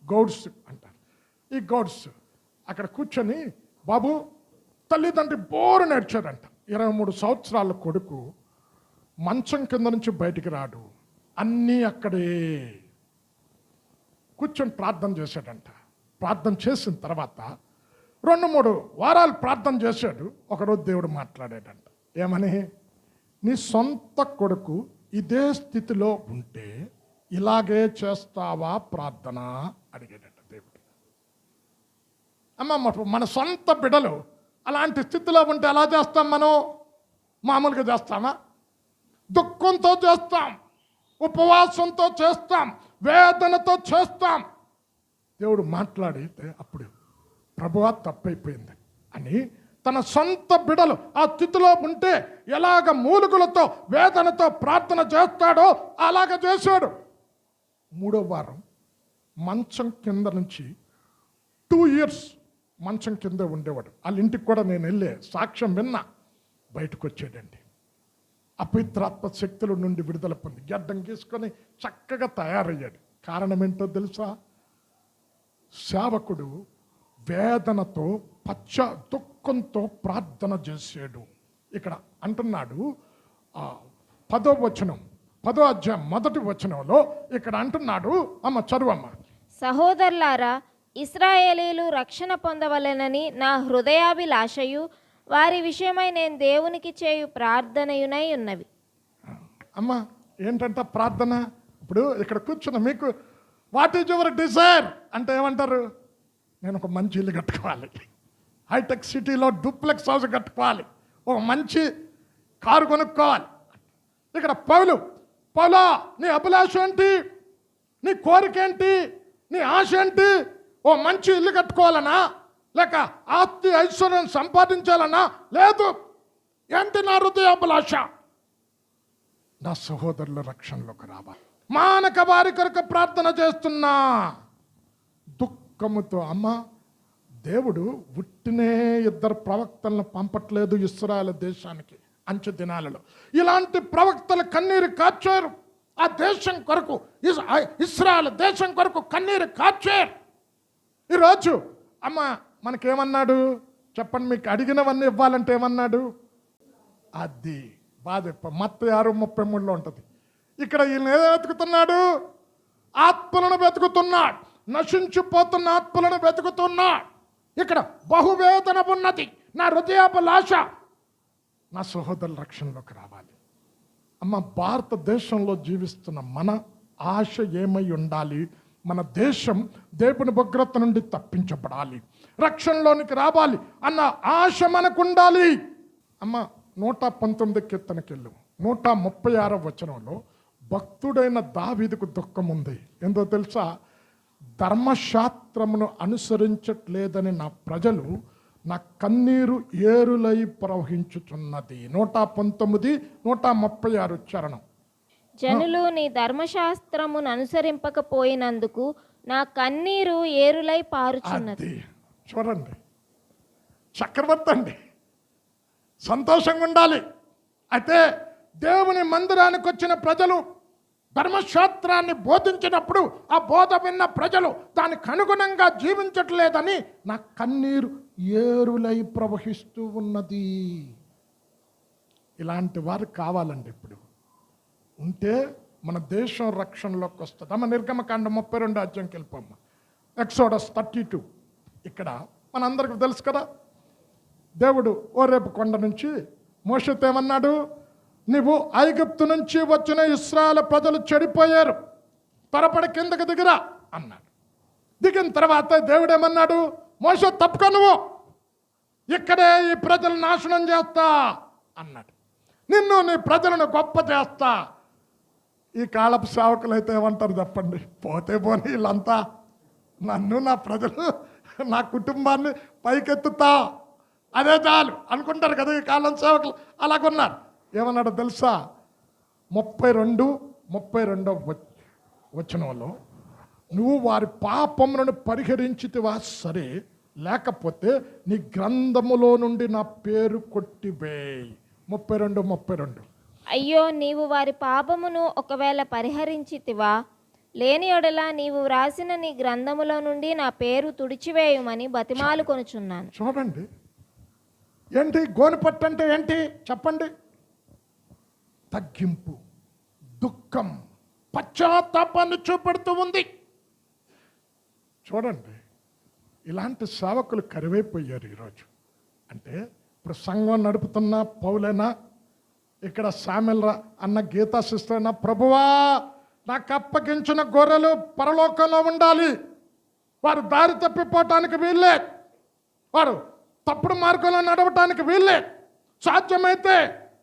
గౌడ్స్ అంటారు. ఈ గౌడ్స్ అక్కడ కూర్చొని, బాబు తల్లిదండ్రి బోరు నేర్చారంట. 23 సంవత్సరాల కొడుకు మంచం కింద నుంచి బయటికి రాడు, అన్నీ అక్కడే కూర్చొని ప్రార్థన చేశాడంట. ప్రార్థన చేసిన తర్వాత 2-3 వారాలు ప్రార్థన చేశాడు. ఒకరోజు దేవుడు మాట్లాడాడంట. ఏమని? నీ సొంత కొడుకు ఇదే స్థితిలో ఉంటే ఇలాగే చేస్తావా ప్రార్థన అడిగాడంట దేవుడు. అమ్మ, మన సొంత బిడ్డలు అలాంటి స్థితిలో ఉంటే ఎలా చేస్తాం? మనం మామూలుగా చేస్తామా? దుఃఖంతో చేస్తాం, ఉపవాసంతో చేస్తాం, వేదనతో చేస్తాం. దేవుడు మాట్లాడితే అప్పుడు ప్రభువా తప్పైపోయింది అని తన సొంత బిడలు ఆ స్థితిలో ఉంటే ఎలాగ మూలుగులతో వేదనతో ప్రార్థన చేస్తాడో అలాగ చేశాడు. 3వ వారం మంచం కింద నుంచి 2 years మంచం కింద ఉండేవాడు. వాళ్ళ ఇంటికి కూడా నేను వెళ్ళే సాక్ష్యం విన్నా. బయటకు వచ్చాడండి, అపవిత్రాత్మ శక్తుల నుండి విడుదల పొంది గడ్డం గీసుకొని చక్కగా తయారయ్యాడు. కారణం ఏంటో తెలుసా? సేవకుడు వేదనతో దుఃఖంతో ప్రార్థన చేశాడు. ఇక్కడ అంటున్నాడు 10వ వచనం, 10వ అధ్యాయం 1వ వచనంలో ఇక్కడ అంటున్నాడు. అమ్మ చదువమ్మ. సహోదరులారా, ఇశ్రాయేలీలు రక్షణ పొందవలెనని నా హృదయాభిలాషయు వారి విషయమై నేను దేవునికి చేయు ప్రార్థనయునై ఉన్నవి. అమ్మ ఏంటంట ప్రార్థన? ఇప్పుడు ఇక్కడ కూర్చున్న మీకు వాట్ ఈజ్ యువర్ డిజైర్ అంటే ఏమంటారు? నేను ఒక మంచి ఇల్లు కట్టుకోవాలి, హైటెక్ సిటీలో డూప్లెక్స్ హౌస్ కట్టుకోవాలి, ఒక మంచి కారు కొనుక్కోవాలి. ఇక్కడ పౌలా నీ అభిలాష ఏంటి? నీ కోరిక ఏంటి? నీ ఆశ ఏంటి? ఓ మంచి ఇల్లు కట్టుకోవాలనా, లేక ఆస్తి ఐశ్వర్యం సంపాదించాలనా? లేదు. ఏంటి నా హృదయాభిలాష? నా సహోదరుల రక్షణలోకి రావాలి. మానక వారి కొరకు ప్రార్థన చేస్తున్నా దుఃఖముతో. అమ్మ, దేవుడు ఉట్టినే 2 ప్రవక్తలను పంపట్లేదు ఇశ్రాయేలు దేశానికి. అంచె దినాలలో ఇలాంటి ప్రవక్తలు కన్నీరు కార్చారు. ఆ దేశం కొరకు, ఇశ్రాయేలు దేశం కొరకు కన్నీరు కార్చారు. ఈరోజు అమ్మ మనకేమన్నాడు చెప్పండి? మీకు అడిగినవన్నీ ఇవ్వాలంటే ఏమన్నాడు? అది బాధ. మత్తయి 6:33 ఉంటుంది. ఇక్కడ ఈయన ఏదో వెతుకుతున్నాడు? ఆత్మలను వెతుకుతున్నాడు. నశించిపోతున్న ఆత్మలను వెతుకుతున్నాడు. ఇక్కడ బహువేదన ఉన్నది. నా హృదయాభిలాష నా సహోదరుల రక్షణలోకి రావాలి. అమ్మ, భారతదేశంలో జీవిస్తున్న మన ఆశ ఏమై ఉండాలి? మన దేశం దేవుని ఉగ్రత నుండి తప్పించబడాలి, రక్షణలోనికి రావాలి అన్న ఆశ మనకు ఉండాలి. అమ్మ, 119 కీర్తనకి వెళ్ళు. 136 వచనంలో భక్తుడైన దావీదుకు దుఃఖం ఉంది. ఏందో తెలుసా? ధర్మశాస్త్రమును అనుసరించట్లేదని నా ప్రజలు నా కన్నీరు ఏరులై ప్రవహించుచున్నది. 119, 136 చరణం. జనులు నీ ధర్మశాస్త్రమును అనుసరింపకపోయినందుకు నా కన్నీరు ఏరులై పారుచున్నది. చూడండి, చక్రవర్తి అండి, సంతోషంగా ఉండాలి. అయితే దేవుని మందిరానికి వచ్చిన ప్రజలు ధర్మశాస్త్రాన్ని బోధించినప్పుడు ఆ బోధ విన్న ప్రజలు దానికి అనుగుణంగా జీవించట్లేదని నా కన్నీరు ఏరులై ప్రవహిస్తూ ఉన్నది. ఇలాంటి వారు కావాలండి. ఇప్పుడు ఉంటే మన దేశం రక్షణలోకి వస్తుంది. అమ్మ, నిర్గమకాండం 32 అధ్యాయంకి వెళ్ళిపోమ్మ. ఎక్సోడస్ 32. ఇక్కడ మనందరికి తెలుసు కదా, దేవుడు ఓరేపు కొండ నుంచి మోషేతో ఏమన్నాడు? నువ్వు ఐగుప్తు నుంచి వచ్చిన ఇశ్రాయేలు ప్రజలు చెడిపోయారు, త్వరపడి కిందకి దిగిరా అన్నాడు. దిగిన తర్వాత దేవుడు ఏమన్నాడు? మోషే తప్పుకో, నువ్వు ఇక్కడే ఈ ప్రజలు నాశనం చేస్తా అన్నాడు. నిన్ను నీ ప్రజలను గొప్ప చేస్తా. ఈ కాలపు సేవకులు అయితే ఏమంటారు చెప్పండి? పోతే పోనీ, వీళ్ళంతా నన్ను, నా ప్రజలు, నా కుటుంబాన్ని పైకెత్తుతా, అదే చాలు అనుకుంటారు కదా ఈ కాలం సేవకులు. అలాగున్నారు. ఏమన్నాడో తెలుసా? 32 వచనంలో నువ్వు వారి పాపములను పరిహరించితివా సరే, లేకపోతే నీ గ్రంథములో నుండి నా పేరు కొట్టివేయి. 32. అయ్యో, నీవు వారి పాపమును ఒకవేళ పరిహరించితివా, లేని యెడల నీవు వ్రాసిన నీ గ్రంథములో నుండి నా పేరు తుడిచివేయమని బతిమాలు కొనుచున్నాను. చూడండి, ఏంటి గోనెపట్టు అంటే ఏంటి చెప్పండి? తగ్గింపు, దుఃఖం, పశ్చాత్తాపాన్ని చూపెడుతూ ఉంది. చూడండి, ఇలాంటి సేవకులు కరువైపోయారు ఈరోజు. అంటే ఇప్పుడు సంఘం నడుపుతున్న పౌలైనా, ఇక్కడ సామెల్ అన్న గీతా సిస్టర్ అయినా, ప్రభువా నాకు అప్పగించిన గొర్రెలు పరలోకంలో ఉండాలి, వారు దారి తప్పిపోవటానికి వీళ్ళే, వారు తప్పుడు మార్గంలో నడవటానికి వీళ్ళే, సాధ్యమైతే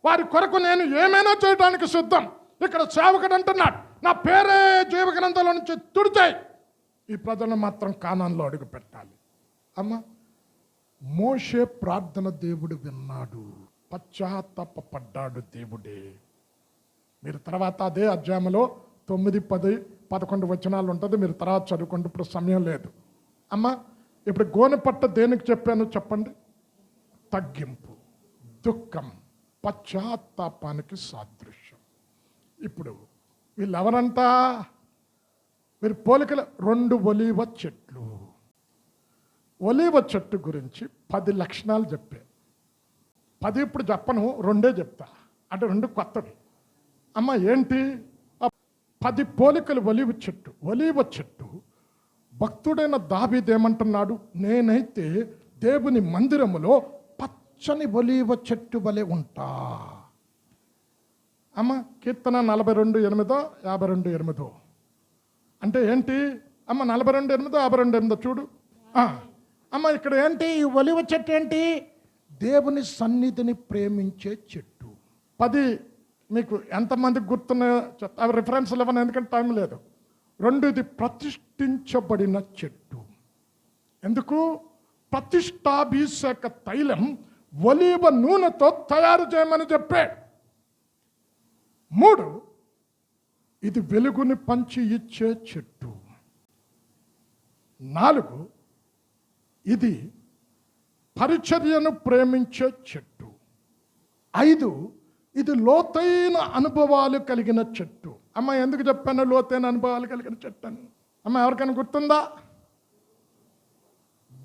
వారి కొరకు నేను ఏమైనా చేయడానికి సిద్ధం. ఇక్కడ సేవకుడు అంటున్నాడు, నా పేరే జీవగ్రంథంలో నుంచి తుడిచాయి, ఈ ప్రజలను మాత్రం కానాన్లో అడుగు పెట్టాలి. అమ్మ, మోషే ప్రార్థన దేవుడు విన్నాడు, పశ్చాత్తాపడ్డాడు దేవుడే. మీరు తర్వాత అదే అధ్యాయంలో 9, 10, 11 వచనాలు ఉంటుంది, మీరు తర్వాత చదువుకుంటే ఇప్పుడు సమయం లేదు. అమ్మ, ఇప్పుడు గోనెపట్ట దేనికి చెప్పాను చెప్పండి? తగ్గింపు, దుఃఖం, పశ్చాత్తాపానికి సాదృశ్యం. ఇప్పుడు వీళ్ళెవరంతా? మీరు పోలికలు 2 ఒలీవ చెట్లు. ఒలీవ చెట్టు గురించి 10 లక్షణాలు చెప్పాను. 10 ఇప్పుడు చెప్పను, 2 చెప్తా. అంటే 2 కొత్తవి. అమ్మ, ఏంటి 10 పోలికలు? ఒలీవ చెట్టు భక్తుడైన దావీదు ఏమంటున్నాడు? నేనైతే దేవుని మందిరములో పచ్చని ఒలీవ చెట్టు వలె ఉంటా. అమ్మ, కీర్తన 42:8, 52:8. అంటే ఏంటి అమ్మ 42:8, 52:8 చూడు. అమ్మ ఇక్కడ ఏంటి ఈ ఒలివ చెట్టు ఏంటి? దేవుని సన్నిధిని ప్రేమించే చెట్టు. 10 మీకు ఎంతమందికి గుర్తున్నాయో అవి రిఫరెన్స్లు ఇవ్వను, ఎందుకంటే టైం లేదు. 2 ఇది ప్రతిష్ఠించబడిన చెట్టు. ఎందుకు? ప్రతిష్టాభిషేక తైలం ఒలీవ నూనెతో తయారు చేయమని చెప్పాడు. 3 ఇది వెలుగుని పంచి ఇచ్చే చెట్టు. 4 ఇది పరిచర్యను ప్రేమించే చెట్టు. 5 ఇది లోతైన అనుభవాలు కలిగిన చెట్టు. అమ్మ ఎందుకు చెప్పాను లోతైన అనుభవాలు కలిగిన చెట్టు అని? అమ్మ ఎవరికైనా గుర్తుందా?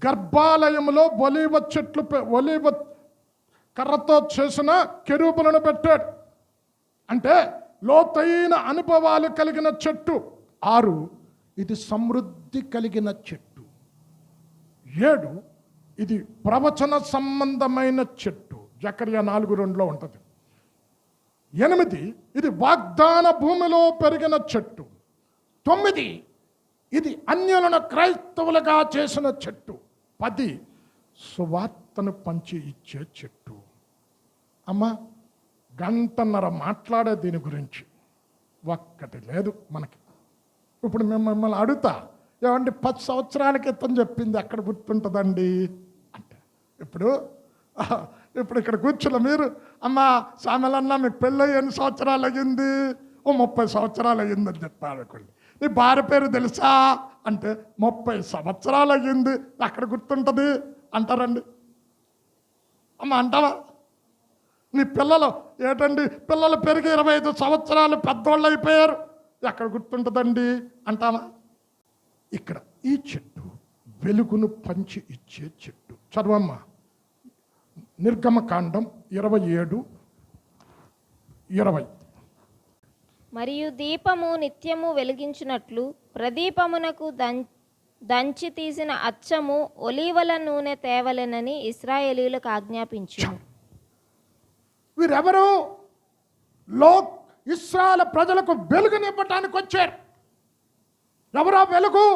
గర్భాలయంలో ఒలీవ చెట్లు, ఒలీవ కర్రతో చేసిన కెరూబులను పెట్టాడు. అంటే లోతైన అనుభవాలు కలిగిన చెట్టు. 6 ఇది సమృద్ధి కలిగిన చెట్టు. 7 ఇది ప్రవచన సంబంధమైన చెట్టు. జకర్యా 4:2 ఉంటుంది. 8 ఇది వాగ్దాన భూమిలో పెరిగిన చెట్టు. 9 ఇది అన్యులను క్రైస్తవులుగా చేసిన చెట్టు. 10 సువార్తను పంచి ఇచ్చే చెట్టు. అమ్మ గంటన్నర మాట్లాడే దీని గురించి ఒక్కటి లేదు మనకి. ఇప్పుడు మిమ్మల్ని అడుగుతా, ఏమండి 10 సంవత్సరాల క్రితం చెప్పింది ఎక్కడ గుర్తుంటుందండి అంటే, ఇప్పుడు ఇక్కడ కూర్చున్న మీరు, అమ్మ సామెలన్నా మీకు పెళ్ళి ఎన్ని సంవత్సరాలు అయ్యింది? 30 సంవత్సరాలు అయ్యిందని చెప్పారు అనుకోండి. నీ భార్య పేరు తెలుసా అంటే 30 సంవత్సరాలు అయ్యింది, ఎక్కడ గుర్తుంటుంది అంటారండి? అమ్మ అంటావా? నీ పిల్లలు ఏంటండి, పిల్లలు పెరిగి 25 సంవత్సరాలు పెద్దోళ్ళు అయిపోయారు, ఎక్కడ గుర్తుంటుందండి అంటావా? ఇక్కడ ఈ చెట్టు వెలుగును పంచి ఇచ్చే చెట్టు. చదవమ్మా, నిర్గమకాండం 27:20. మరియు దీపము నిత్యము వెలిగించినట్లు ప్రదీపమునకు దంచి తీసిన అచ్చము ఒలీవల నూనె తేవలెనని ఇశ్రాయేలీయులకు ఆజ్ఞాపించారు. వీరెవరు? ఇశ్రాయేలు ప్రజలకు వెలుగునివ్వటానికి వచ్చారు. ఎవరా వెలుగు?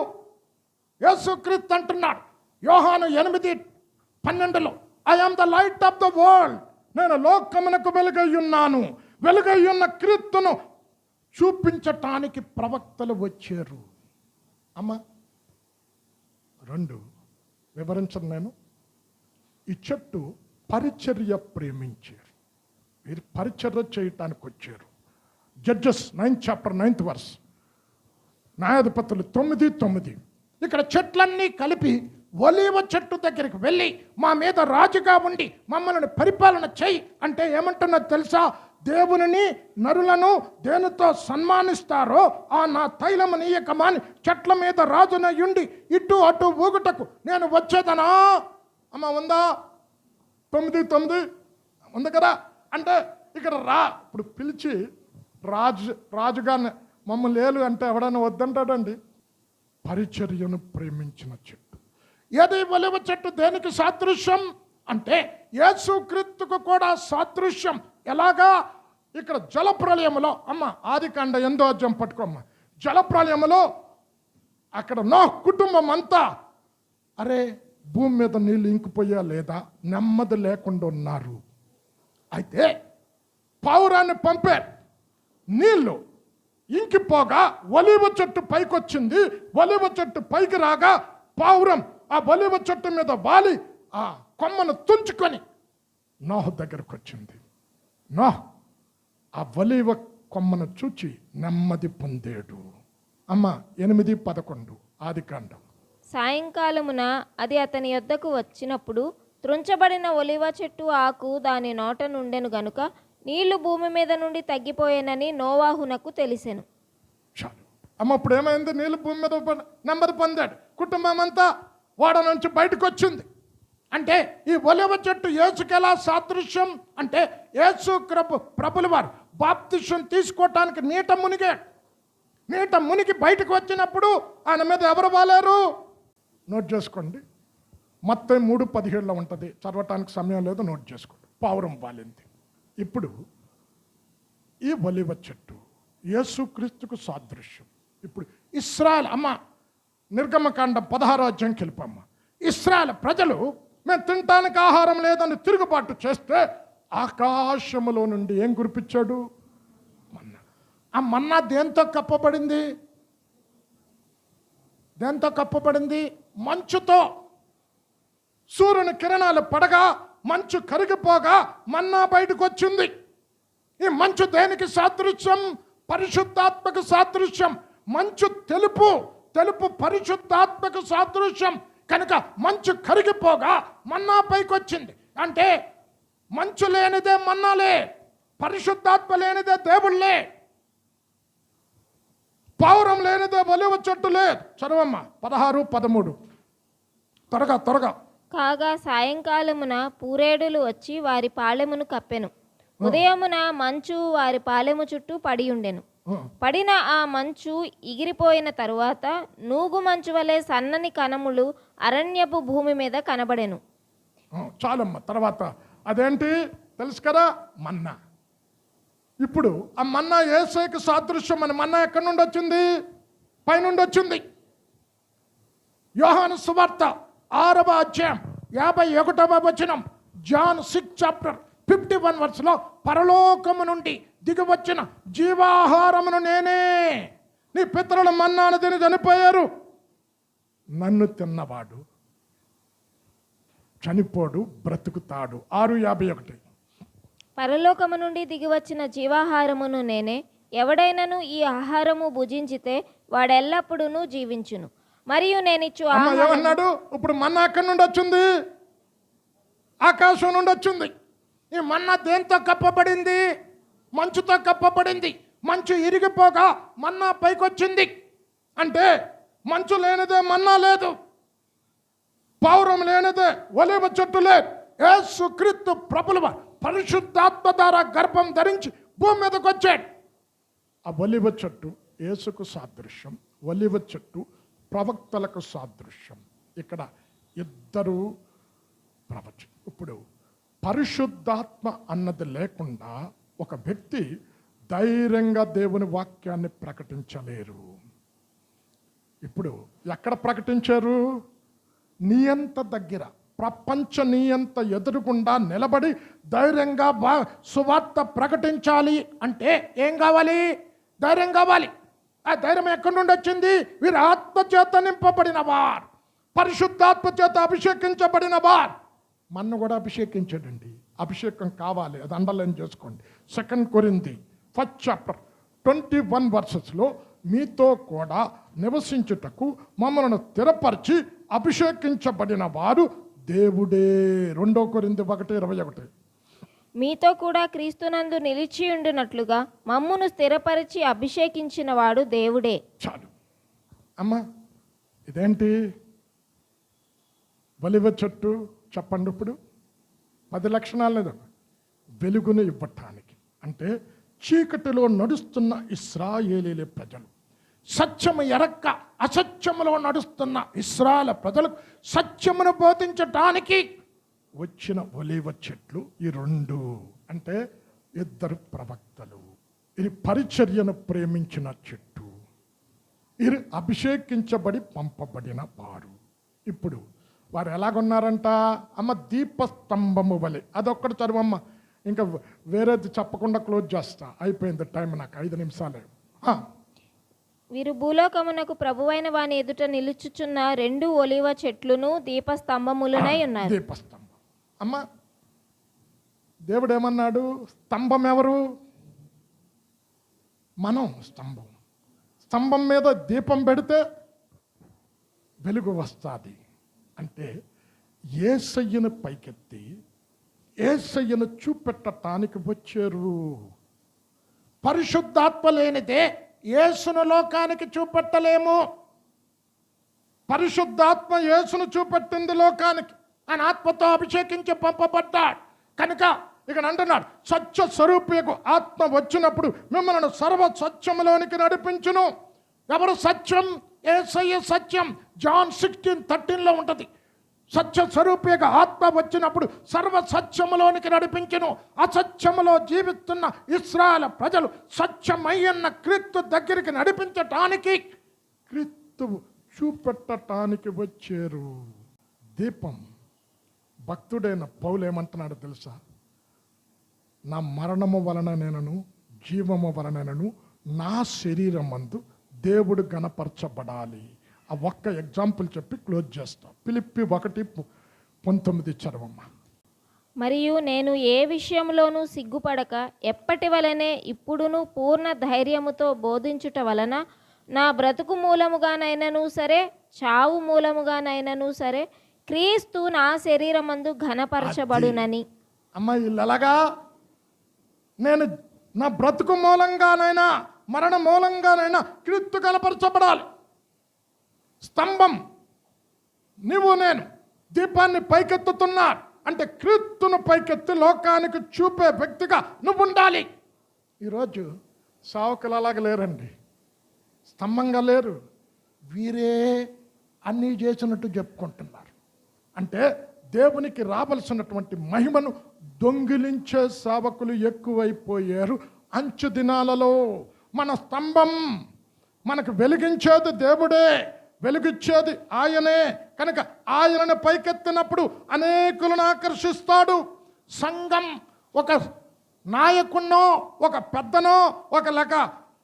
యేసుక్రీస్తు అంటున్నాడు యోహాను 8:12, I am the light of the world. నేను లోకమునకు వెలుగయ్యున్నాను. వెలుగయ్యున్న క్రీస్తును చూపించటానికి ప్రవక్తలు వచ్చారు. అమ్మ 2 వివరించను నేను. ఈ చెట్టు పరిచర్య ప్రేమించారు. వీరు పరిచర్య చేయటానికి వచ్చారు. జడ్జెస్ 9:9. న్యాయాధిపతులు 9:9. ఇక్కడ చెట్లన్నీ కలిపి ఒలీవ చెట్టు దగ్గరికి వెళ్ళి మా మీద రాజుగా ఉండి మమ్మల్ని పరిపాలన చేయి అంటే ఏమంటున్నది తెలుసా? దేవుని నరులను దేనితో సన్మానిస్తారో ఆ నా తైలము నీయకమాని చెట్ల మీద రాజునయుండి ఇటు అటు ఊగుటకు నేను వచ్చేదనా? అమ్మ ఉందా? 9:9 ఉంది కదా. అంటే ఇక్కడ ఇప్పుడు పిలిచి రాజుగా మమ్మల్ని లేలు అంటే ఎవడన్నా వద్దంటాడండి? పరిచర్యను ప్రేమించిన చెట్టు. ఏది ఒలివ చెట్టు దేనికి సాదృశ్యం అంటే యేసుక్రీస్తుకు కూడా సాదృశ్యం. ఎలాగా? ఇక్కడ జలప్రలయములో, అమ్మ ఆదికాండ 8వ పట్టుకోమ్మ. జలప్రలయములో అక్కడ నోహ్ కుటుంబం అంతా అరే భూమి మీద నీళ్ళు ఇంకిపోయా లేదా, నెమ్మది లేకుండా ఉన్నారు. అయితే పావురాన్ని పంపారు. నీళ్ళు ఇంకిపోగా ఒలీవ చెట్టు పైకొచ్చింది. ఒలీవ చెట్టు పైకి రాగా పావురం ఆ ఒలీవ చెట్టు మీద వాలి ఆ కొమ్మను తుంచుకొని నోహు దగ్గరకు వచ్చింది. నోహు ఆ ఒలీవ కొమ్మను చూచి నెమ్మది పొందాడు. అమ్మ 8:11 ఆదికాండం. సాయంకాలమున అది అతని యొద్దకు వచ్చినప్పుడు త్రుంచబడిన ఒలివ చెట్టు ఆకు దాని నోట నుండెను గనుక నీళ్లు భూమి మీద నుండి తగ్గిపోయేనని నోవాహునకు తెలిసెను. చాలు అమ్మ. ఇప్పుడు ఏమైంది? నీళ్ళు భూమి మీద నెమ్మది పొందాడు. కుటుంబం అంతా ఓడ నుంచి బయటకు వచ్చింది. అంటే ఈ ఒలివ చెట్టు యేసుకి ఎలా సాదృశ్యం అంటే యేసు ప్రభుల వారు బాప్తిసం తీసుకోవటానికి నీట మునిగాడు. నీట మునిగి బయటకు వచ్చినప్పుడు ఆయన మీద ఎవరు వాలేరు? నోట్ చేసుకోండి. మత్తయి 3:17 ఉంటుంది. చదవటానికి సమయం లేదు, నోట్ చేసుకోండి. పావురం వాలింది. ఇప్పుడు ఈ ఒలివ చెట్టు యేసుక్రీస్తుకు సాదృశ్యం. ఇప్పుడు ఇశ్రాయేల్ అమ్మ నిర్గమకాండం 16వ అధ్యాయంకి వెళ్ళిపోమ్మ. ఇశ్రాయేల్ ప్రజలు మేము తినటానికి ఆహారం లేదని తిరుగుబాటు చేస్తే ఆకాశములో నుండి ఏం కురిపించాడు? మన్నా. ఆ మన్నా దేంతో కప్పబడింది? దేంతో కప్పబడింది? మంచుతో. సూర్యుని కిరణాలు పడగా మంచు కరిగిపోగా మన్నా బయటకు వచ్చింది. ఈ మంచు దేనికి సాదృశ్యం? పరిశుద్ధాత్మకు సాదృశ్యం. మంచు తెలుపు, తెలుపు పరిశుద్ధాత్మకు సాదృశ్యం. కనుక మంచు కరిగిపోగా మన్నా పైకి వచ్చింది. అంటే మంచు లేనిదే మన్నాలే, పరిశుద్ధాత్మ లేనిదే దేవుళ్ళే, పౌరం లేనిదే ఒలివ చెట్టు లేదు. చదవమ్మ 16, 13 త్వరగా త్వరగా. కాగా సాయంకాలమున పూరేడులు వచ్చి వారి పాళెమును కప్పెను. ఉదయమున మంచు వారి పాలెము చుట్టూ పడి ఉండెను. పడిన ఆ మంచు ఎగిరిపోయిన తరువాత నూగు మంచు వలె సన్నని కణములు అరణ్యపు భూమి మీద కనబడెను. చాలమ్మ. తర్వాత అదేంటి తెలుసు కదా? మన్నా. ఇప్పుడు ఆ మన్నా యేసుకి సాదృశ్యం. అని మన్నా ఎక్కడి నుండి వచ్చింది? పైనుండి వచ్చింది. యోహాను సువార్త 6వ అధ్యాయం 51వ వచనం, జాన్ 6 చాప్టర్ 51 వర్స్లో పరలోకము నుండి దిగివచ్చిన జీవాహారమును నేనే. నీ పితరుల మన్నాను తిని చనిపోయారు, నన్ను తిన్నవాడు చనిపోడు, బ్రతుకుతాడు. 6:51. పరలోకము నుండి దిగివచ్చిన జీవాహారమును నేనే. ఎవడైనను ఈ ఆహారము భుజించితే వాడెల్లప్పుడూ జీవించును. మరియు నేనిచ్చు ఆహారం. ఏమన్నాడు? ఇప్పుడు మన్నా ఎక్కడి నుండి వచ్చింది? ఆకాశం నుండి వచ్చింది. ఈ మన్నా దేంతో కప్పబడింది? మంచుతో కప్పబడింది. మంచు ఇరిగిపోగా మన్నా పైకొచ్చింది. అంటే మంచు లేనిదే మన్నా లేదు, పౌరం లేనిదే ఒలివ చెట్టు లేదు. యేసుక్రీస్తు ప్రభుల పరిశుద్ధాత్మ ద్వారా గర్భం ధరించి భూమి మీదకి వచ్చాడు. ఆ ఒలివ చెట్టు యేసుకు సాదృశ్యం, ఒలివ చెట్టు ప్రవక్తలకు సాదృశ్యం. ఇక్కడ ఇద్దరు ప్రవచనం. ఇప్పుడు పరిశుద్ధాత్మ అన్నది లేకుండా ఒక వ్యక్తి ధైర్యంగా దేవుని వాక్యాన్ని ప్రకటించలేరు. ఇప్పుడు ఎక్కడ ప్రకటించారు? నియంత దగ్గర, ప్రపంచ నియంత ఎదురుగుండా నిలబడి ధైర్యంగా సువార్త ప్రకటించాలి అంటే ఏం కావాలి? ధైర్యం కావాలి. ఆ ధైర్యం ఎక్కడి నుండి వచ్చింది? వీరు ఆత్మ చేత నింపబడిన వారు, పరిశుద్ధాత్మ చేత అభిషేకించబడిన వారు. మన్ను కూడా అభిషేకించాడండి. అభిషేకం కావాలి, అది అండర్లైన్ చేసుకోండి. 2 కొరింథీ 1 చాప్టర్ 21 వర్సెస్లో మీతో కూడా నివసించుటకు మమ్మల్ని స్థిరపరిచి అభిషేకించబడిన వారు దేవుడే. 2 కొరింథీ 1:21. మీతో కూడా క్రీస్తునందు నిలిచి ఉండునట్లుగా మమ్మును స్థిరపరిచి అభిషేకించిన వాడు దేవుడే. చాలు అమ్మా. ఇదేంటి ఒలివ చెట్టు? చెప్పండి. ఇప్పుడు 10 లక్షణాలు వెలుగును ఇవ్వటానికి. అంటే చీకటిలో నడుస్తున్న ఇశ్రాయేలీల ప్రజలు, సత్యము ఎరక్క అసత్యములో నడుస్తున్న ఇశ్రాయేలు ప్రజలకు సత్యమును బోధించటానికి వచ్చిన ఒలివ చెట్లు ఈ 2. అంటే ఇద్దరు ప్రవక్తలు. ఇది పరిచర్యను ప్రేమించిన చెట్టు. ఇది అభిషేకించబడి పంపబడిన వారు. ఇప్పుడు వారు ఎలాగున్నారంట? అమ్మ దీపస్తంభము వలె. అదొక్కటి చదువమ్మ, ఇంకా వేరేది చెప్పకుండా క్లోజ్ చేస్తా. అయిపోయింది టైం, నాకు 5 నిమిషాలే. వీరు భూలోకమునకు ప్రభువైన వాని ఎదుట నిలుచుచున్న 2 ఒలివ చెట్లును దీపస్తంభములనై ఉన్నారు. దీపస్తంభం. అమ్మ దేవుడు ఏమన్నాడు? స్తంభం ఎవరు? మనం స్తంభం. స్తంభం మీద దీపం పెడితే వెలుగు వస్తుంది. అంటే యేసయ్యను పైకెత్తి యేసయ్యను చూపెట్టటానికి వచ్చారు. పరిశుద్ధాత్మ లేనిదే యేసును లోకానికి చూపెట్టలేము. పరిశుద్ధాత్మ యేసును చూపెట్టింది లోకానికి. ఆయన ఆత్మతో అభిషేకించి పంపబడ్డాడు. కనుక ఇక్కడ అంటున్నాడు, సత్య స్వరూపియకు ఆత్మ వచ్చినప్పుడు మిమ్మల్ని సర్వ సత్యములోనికి నడిపించును. ఎవరు సత్యం? యేసయ్య సత్యం. జాన్ 16:13 ఉంటుంది. సత్య స్వరూపియకు ఆత్మ వచ్చినప్పుడు సర్వ సత్యములోనికి నడిపించును. అసత్యములో జీవిస్తున్న ఇశ్రాయేలు ప్రజలు సత్యమయ్యన్న క్రీస్తు దగ్గరికి నడిపించటానికి క్రీస్తు చూపెట్టటానికి వచ్చారు. దీపం. భక్తుడైన పౌలు ఏమంటున్నాడు తెలుసా? నా మరణము వలన నేనను జీవము వలనను నా శరీరమందు దేవుడు గణపరచబడాలి. ఆ ఒక్క ఎగ్జాంపుల్ చెప్పి క్లోజ్ చేస్తా. ఫిలిప్పి 1:19 చదవమ్మా. మరియు నేను ఏ విషయంలోనూ సిగ్గుపడక ఎప్పటి వలనే ఇప్పుడును పూర్ణ ధైర్యముతో బోధించుట వలన నా బ్రతుకు మూలముగానైనను సరే, చావు మూలముగానైనను సరే, క్రీస్తు నా శరీరమందు ఘనపరచబడునని. అమ్మ ఇల్లలాగా నేను నా బ్రతుకు మూలంగానైనా మరణ మూలంగానైనా క్రీస్తు కనపరచబడాలి. స్తంభం నువ్వు నేను దీపాన్ని పైకెత్తుతున్నారు అంటే క్రీస్తును పైకెత్తి లోకానికి చూపే వ్యక్తిగా నువ్వు ఉండాలి. ఈరోజు సావుకులు అలాగ లేరండి, స్తంభంగా లేరు. వీరే అన్నీ చేసినట్టు చెప్పుకుంటున్నారు. అంటే దేవునికి రావలసినటువంటి మహిమను దొంగిలించే సేవకులు ఎక్కువైపోయారు. అంచు దినాలలో మన స్తంభం, మనకు వెలిగించేది దేవుడే, వెలుగిచ్చేది ఆయనే. కనుక ఆయనను పైకెత్తినప్పుడు అనేకులను ఆకర్షిస్తాడు. సంఘం ఒక నాయకున్నో, ఒక పెద్దనో,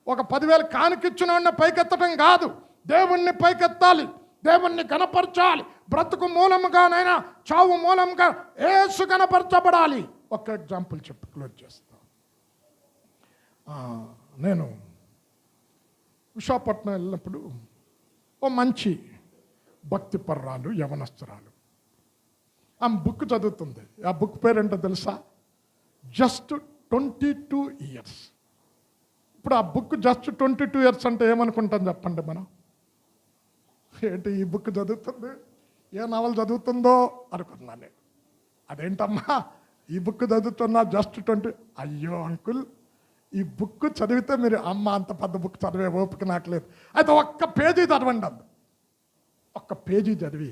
ఒక 10,000 కానుకిచ్చిన పైకెత్తడం కాదు. దేవుణ్ణి పైకెత్తాలి, దేవుణ్ణి కనపరచాలి. బ్రతుకు మూలముగానైనా చావు మూలంగా యేసు కనపరచబడాలి. ఒక ఎగ్జాంపుల్ చెప్పి క్లోజ్ చేస్తా. నేను విశాఖపట్నం వెళ్ళినప్పుడు ఓ మంచి భక్తి పర్రాలు యవనస్తురాలు ఆమె బుక్ చదువుతుంది. ఆ బుక్ పేరేంటో తెలుసా? Just 22 years. ఇప్పుడు ఆ బుక్ జస్ట్ 22 ఇయర్స్ అంటే ఏమనుకుంటాం చెప్పండి మనం? ఏంటి ఈ బుక్ చదువుతుంది, ఏ నవల చదువుతుందో అనుకున్నాను నేను. అదేంటమ్మా ఈ బుక్ చదువుతున్నా జస్ట్ 20? అయ్యో అంకుల్, ఈ బుక్ చదివితే మీరు అమ్మ అంత పెద్ద బుక్ చదివే ఓపిక నాకు లేదు. అయితే ఒక్క పేజీ చదవండి. అందు ఒక్క పేజీ చదివి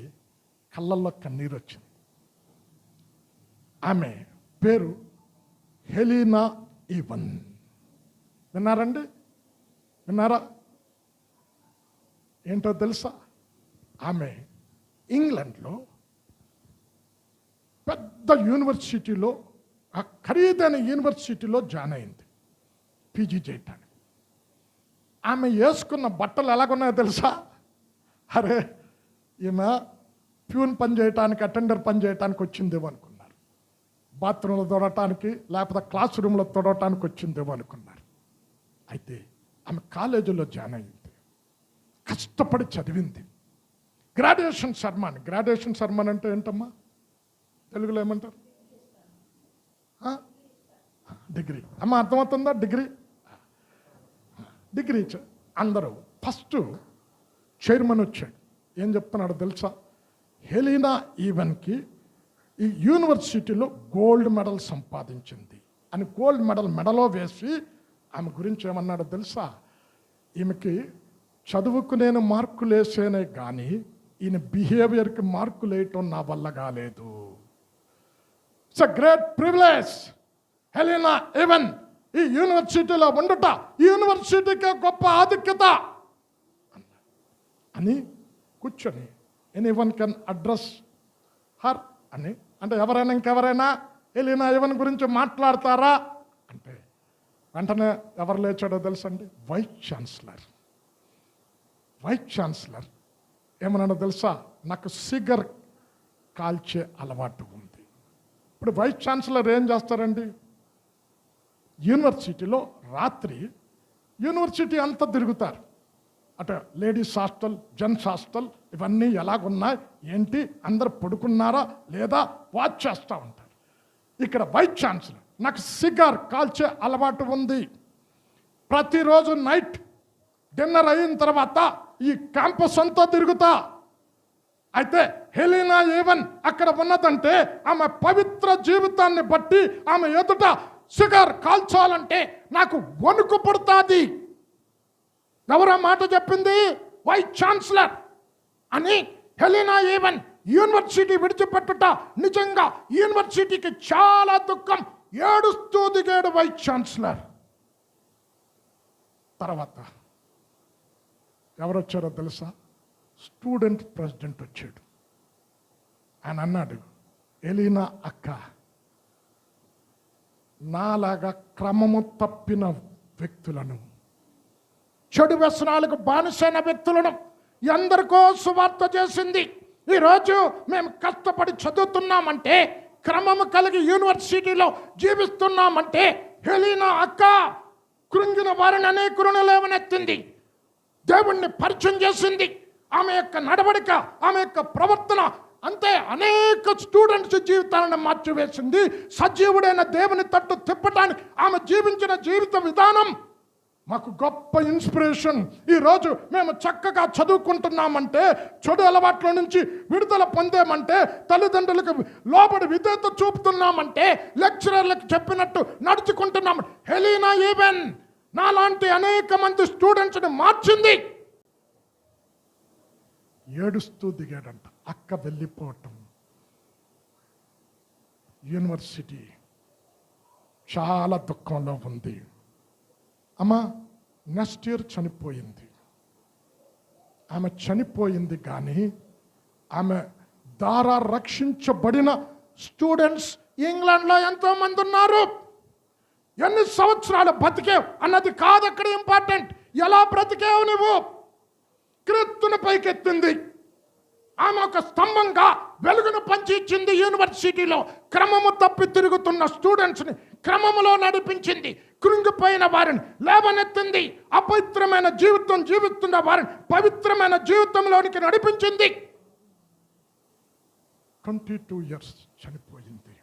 కళ్ళల్లో కన్నీరు వచ్చింది. ఆమె పేరు హెలీనా ఈవన్. విన్నారండి? విన్నారా? ఏంటో తెలుసా? ఆమె ఇంగ్లాండ్లో పెద్ద యూనివర్సిటీలో, ఆ ఖరీదైన యూనివర్సిటీలో జాయిన్ అయింది పీజీ చేయటానికి. ఆమె వేసుకున్న బట్టలు ఎలాగున్నాయో తెలుసా? అరే ఈమె ప్యూన్ పని చేయటానికి, అటెండర్ పని చేయటానికి వచ్చిందేమో అనుకున్నారు. బాత్రూంలో తొడటానికి లేకపోతే క్లాస్ రూమ్లో తొడటానికి వచ్చిందేమో అనుకున్నారు. అయితే ఆమె కాలేజీలో జాయిన్ అయింది, కష్టపడి చదివింది. గ్రాడ్యుయేషన్ సర్మాన్. గ్రాడ్యుయేషన్ సర్మాన్ అంటే ఏంటమ్మా తెలుగులో ఏమంటారు? డిగ్రీ. అమ్మ అర్థమవుతుందా? డిగ్రీ అందరూ. ఫస్ట్ చైర్మన్ వచ్చాడు. ఏం చెప్తున్నాడు తెలుసా? హెలీనా ఈవెన్కి ఈ యూనివర్సిటీలో గోల్డ్ మెడల్ సంపాదించింది అని గోల్డ్ మెడల్ మెడలో వేసి ఆమె గురించి ఏమన్నాడో తెలుసా? ఈమెకి చదువుకు నేను మార్కులు వేసేనే కానీ ఈయన బిహేవియర్కి మార్కులు వేయటం నా వల్ల కాలేదు. It's a great privilege Helena even ఈ యూనివర్సిటీలో ఉండుట ఈ యూనివర్సిటీకే గొప్ప ఆధిక్యత అని కూర్చొని ఎనీవన్ కెన్ అడ్రస్ హర్ అని అంటే ఎవరైనా ఇంకెవరైనా హెలీనా ఈవెన్ గురించి మాట్లాడతారా అంటే వెంటనే ఎవరు లేచాడో తెలుసండి? వైస్ ఛాన్సలర్ ఏమన్నాడో తెలుసా? నాకు సిగర్ కాల్చే అలవాటు ఉంది. ఇప్పుడు వైస్ ఛాన్సలర్ ఏం చేస్తారండి? యూనివర్సిటీలో రాత్రి యూనివర్సిటీ అంతా తిరుగుతారు. అటు లేడీస్ హాస్టల్, జెంట్స్ హాస్టల్ ఇవన్నీ ఎలాగున్నాయి ఏంటి, అందరు పడుకున్నారా లేదా వాచ్ చేస్తూ ఉంటారు. ఇక్కడ వైస్ ఛాన్సలర్ నాకు సిగార్ కాల్చే అలవాటు ఉంది. ప్రతిరోజు నైట్ డిన్నర్ అయిన తర్వాత ఈ క్యాంపస్ అంతా తిరుగుతా. అయితే హెలీనా ఈవెన్ అక్కడ ఉన్నదంటే ఆమె పవిత్ర జీవితాన్ని బట్టి ఆమె ఎదుట సిగార్ కాల్చాలంటే నాకు వణుకు పుడుతుంది. ఎవరా మాట చెప్పింది? వైస్ ఛాన్సలర్ అని. హెలీనా ఈవెన్ యూనివర్సిటీ విడిచిపెట్టుట నిజంగా యూనివర్సిటీకి చాలా దుఃఖం. ఏడుస్తూ దిగాడు వైస్ ఛాన్సలర్. తర్వాత ఎవరు వచ్చారో తెలుసా? స్టూడెంట్ ప్రెసిడెంట్ వచ్చాడు. ఆయన అన్నాడు, ఎలీనా అక్క, నాలాగా క్రమము తప్పిన వ్యక్తులను, చెడు వ్యసనాలకు బానిసైన వ్యక్తులను ఎందరికో సువార్త చేసింది. ఈరోజు మేము కష్టపడి చదువుతున్నామంటే, క్రమము కలిగి యూనివర్సిటీలో జీవిస్తున్నామంటే, ఎలీనా అక్క కృంగిన వారిని అనేకులను లేవనెత్తింది, దేవుణ్ణి పరిచయం చేసింది. ఆమె యొక్క నడవడిక, ఆమె యొక్క ప్రవర్తన అంతే అనేక స్టూడెంట్స్ జీవితాలను మార్చివేసింది. సజీవుడైన దేవుని తట్టు తిప్పటానికి ఆమె జీవించిన జీవిత విధానం మాకు గొప్ప ఇన్స్పిరేషన్. ఈరోజు మేము చక్కగా చదువుకుంటున్నామంటే, చెడు అలవాట్ల నుంచి విడుదల పొందామంటే, తల్లిదండ్రులకు లోబడి విధేయత చూపుతున్నామంటే, లెక్చరర్లకు చెప్పినట్టు నడుచుకుంటున్నామంటే, ఎలీనా ఈవెన్ నాలాంటి అనేక మంది స్టూడెంట్స్ని మార్చింది. ఏడుస్తూ దిగాడంట. అక్క వెళ్ళిపోవటం, యూనివర్సిటీ చాలా దుఃఖంలో ఉంది. అమ్మ నెక్స్ట్ ఇయర్ చనిపోయింది. ఆమె చనిపోయింది కానీ ఆమె ద్వారా రక్షించబడిన స్టూడెంట్స్ ఇంగ్లాండ్లో ఎంతో మంది ఉన్నారు. ఎన్ని సంవత్సరాలు బతికేవు అన్నది కాదు అక్కడ ఇంపార్టెంట్, ఎలా బ్రతికేవు నువ్వు. క్రీస్తుని పైకెత్తింది. ఆమె ఒక స్తంభంగా వెలుగును పంచి ఇచ్చింది. యూనివర్సిటీలో క్రమము తప్పి తిరుగుతున్న స్టూడెంట్స్ని క్రమములో నడిపించింది. కృంగిపోయిన వారిని లేవనెత్తింది. అపవిత్రమైన జీవితం జీవిస్తున్న వారిని పవిత్రమైన జీవితంలోనికి నడిపించింది. 22 years చనిపోయింది.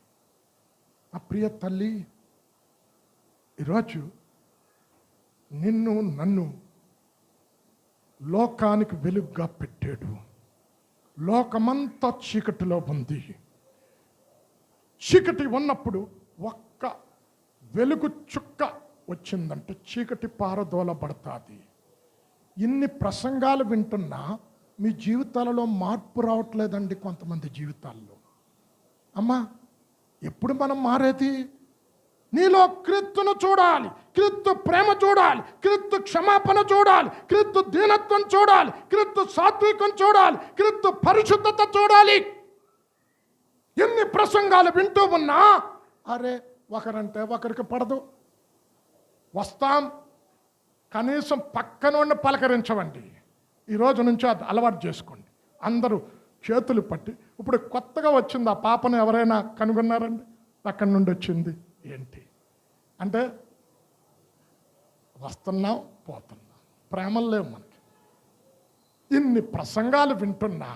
ఆ ప్రియ తల్లి ఈరోజు నిన్ను నన్ను లోకానికి వెలుగుగా పెట్టాడు. లోకమంతా చీకటిలో ఉంది. చీకటి ఉన్నప్పుడు ఒక్క వెలుగు చుక్క వచ్చిందంటే చీకటి పారదోలబడతాది. ఇన్ని ప్రసంగాలు వింటున్నా మీ జీవితాలలో మార్పు రావట్లేదండి. కొంతమంది జీవితాల్లో అమ్మా ఎప్పుడు మనం మారేది? నీలో క్రీస్తును చూడాలి, క్రీస్తు ప్రేమ చూడాలి, క్రీస్తు క్షమాపణ చూడాలి, క్రీస్తు దీనత్వం చూడాలి, క్రీస్తు సాత్వికం చూడాలి, క్రీస్తు పరిశుద్ధత చూడాలి. ఎన్ని ప్రసంగాలు వింటూ ఉన్నా అరే ఒకరంటే ఒకరికి పడదు. వస్తాం, కనీసం పక్కన పలకరించవండి. ఈరోజు నుంచి అది అలవాటు చేసుకోండి. అందరూ చేతులు పట్టి, ఇప్పుడు కొత్తగా వచ్చింది ఆ పాపను ఎవరైనా కనుగొన్నారండి? అక్కడి నుండి వచ్చింది ఏంటి అంటే వస్తున్నాం పోతున్నాం, ప్రేమలు లేవు మనకి. ఇన్ని ప్రసంగాలు వింటున్నా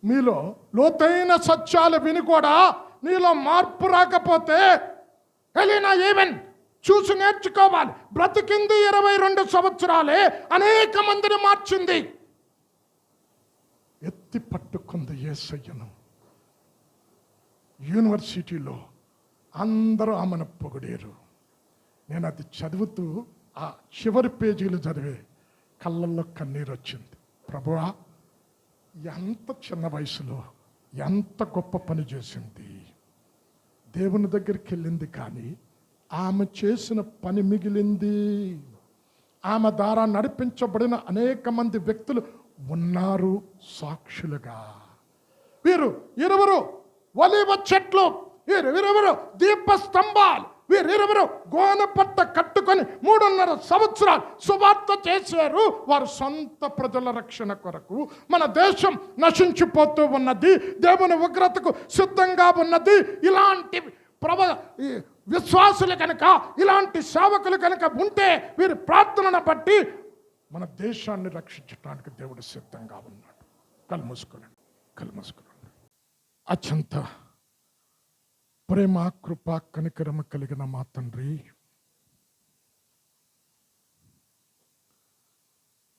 మీలో లోతైన సత్యాలు విని కూడా నీలో మార్పు రాకపోతే ఎలీనా ఈవెన్ చూసి నేర్చుకోవాలి. బ్రతికింది 22 సంవత్సరాలే, అనేక మందిని మార్చింది. ఎత్తి పట్టుకుంది యేసయ్యను. యూనివర్సిటీలో అందరూ ఆమెను పొగిడారు. నేను అది చదువుతూ ఆ చివరి పేజీలు చదివే కళ్ళల్లో కన్నీరు వచ్చింది. ప్రభువా, ఎంత చిన్న వయసులో ఎంత గొప్ప పని చేసింది. దేవుని దగ్గరికి వెళ్ళింది కానీ ఆమె చేసిన పని మిగిలింది. ఆమె ద్వారా నడిపించబడిన అనేక మంది వ్యక్తులు ఉన్నారు సాక్షులుగా. వీరు 20 ఒలీవ చెట్లు, వీరెవరు దీపస్తంభాలు, వీరెవరు గోనెపట్ట కట్టుకొని 3.5 సంవత్సరాలు సువార్త చేశారు. వారు సొంత ప్రజల రక్షణ కొరకు. మన దేశం నశించిపోతూ ఉన్నది, దేవుని ఉగ్రతకు సిద్ధంగా ఉన్నది. ఇలాంటి విశ్వాసులు కనుక, ఇలాంటి సేవకులు కనుక ఉంటే వీరి ప్రార్థనను బట్టి మన దేశాన్ని రక్షించడానికి దేవుడు సిద్ధంగా ఉన్నాడు. కళ్ళు మూసుకోండి. అత్యంత ప్రేమ, కృప, కనికరమ కలిగిన మా తండ్రి,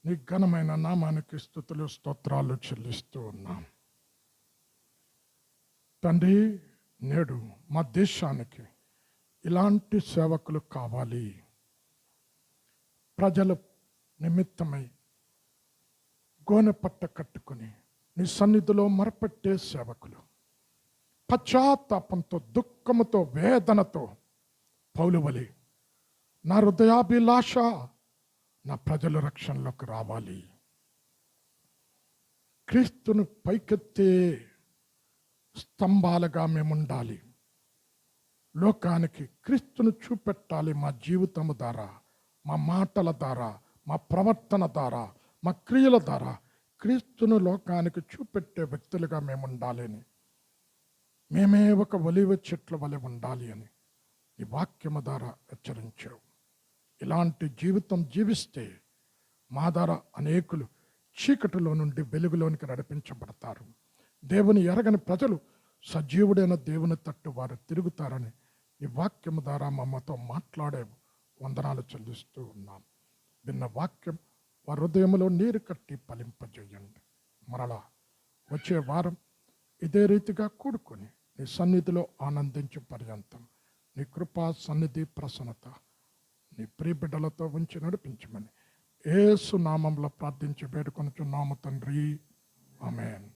నీ ఘనమైన నామానికి స్తుతులు స్తోత్రాలు చెల్లిస్తూ ఉన్నాం తండ్రి. నేడు మా దేశానికి ఇలాంటి సేవకులు కావాలి. ప్రజల నిమిత్తమై గోనెపట్ట కట్టుకొని నీ సన్నిధిలో మరపెట్టే సేవకులు, పశ్చాత్తాపంతో, దుఃఖముతో, వేదనతో పౌలు వలె నా హృదయాభిలాష, నా ప్రజలు రక్షణలోకి రావాలి. క్రీస్తును పైకెత్తే స్తంభాలుగా మేము ఉండాలి. లోకానికి క్రీస్తును చూపెట్టాలి. మా జీవితము ద్వారా, మా మాటల ద్వారా, మా ప్రవర్తన ద్వారా, మా క్రియల ద్వారా క్రీస్తును లోకానికి చూపెట్టే వ్యక్తులుగా మేము ఉండాలి అని, మేమే ఒక ఒలివ చెట్ల వలె ఉండాలి అని ఈ వాక్యము ద్వారా హెచ్చరించావు. ఇలాంటి జీవితం జీవిస్తే మా ద్వారా అనేకులు చీకటిలో నుండి వెలుగులోనికి నడిపించబడతారు. దేవుని ఎరగని ప్రజలు సజీవుడైన దేవుని తట్టు వారు తిరుగుతారని ఈ వాక్యము ద్వారా మమ్మతో మాట్లాడే వందనాలు చెల్లిస్తూ ఉన్నాం. విన్న వాక్యం వారి హృదయంలో నీరు కట్టి ఫలింపజేయండి. మరలా వచ్చే వారం ఇదే రీతిగా కూడుకొని నీ సన్నిధిలో ఆనందించే పర్యంతం నీ కృపా సన్నిధి ప్రసన్నత నీ ప్రియబిడ్డలతో ఉంచి నడిపించమని యేసు నామంలో ప్రార్థించి వేడుకొనుచున్నాము తండ్రి. ఆమేన్.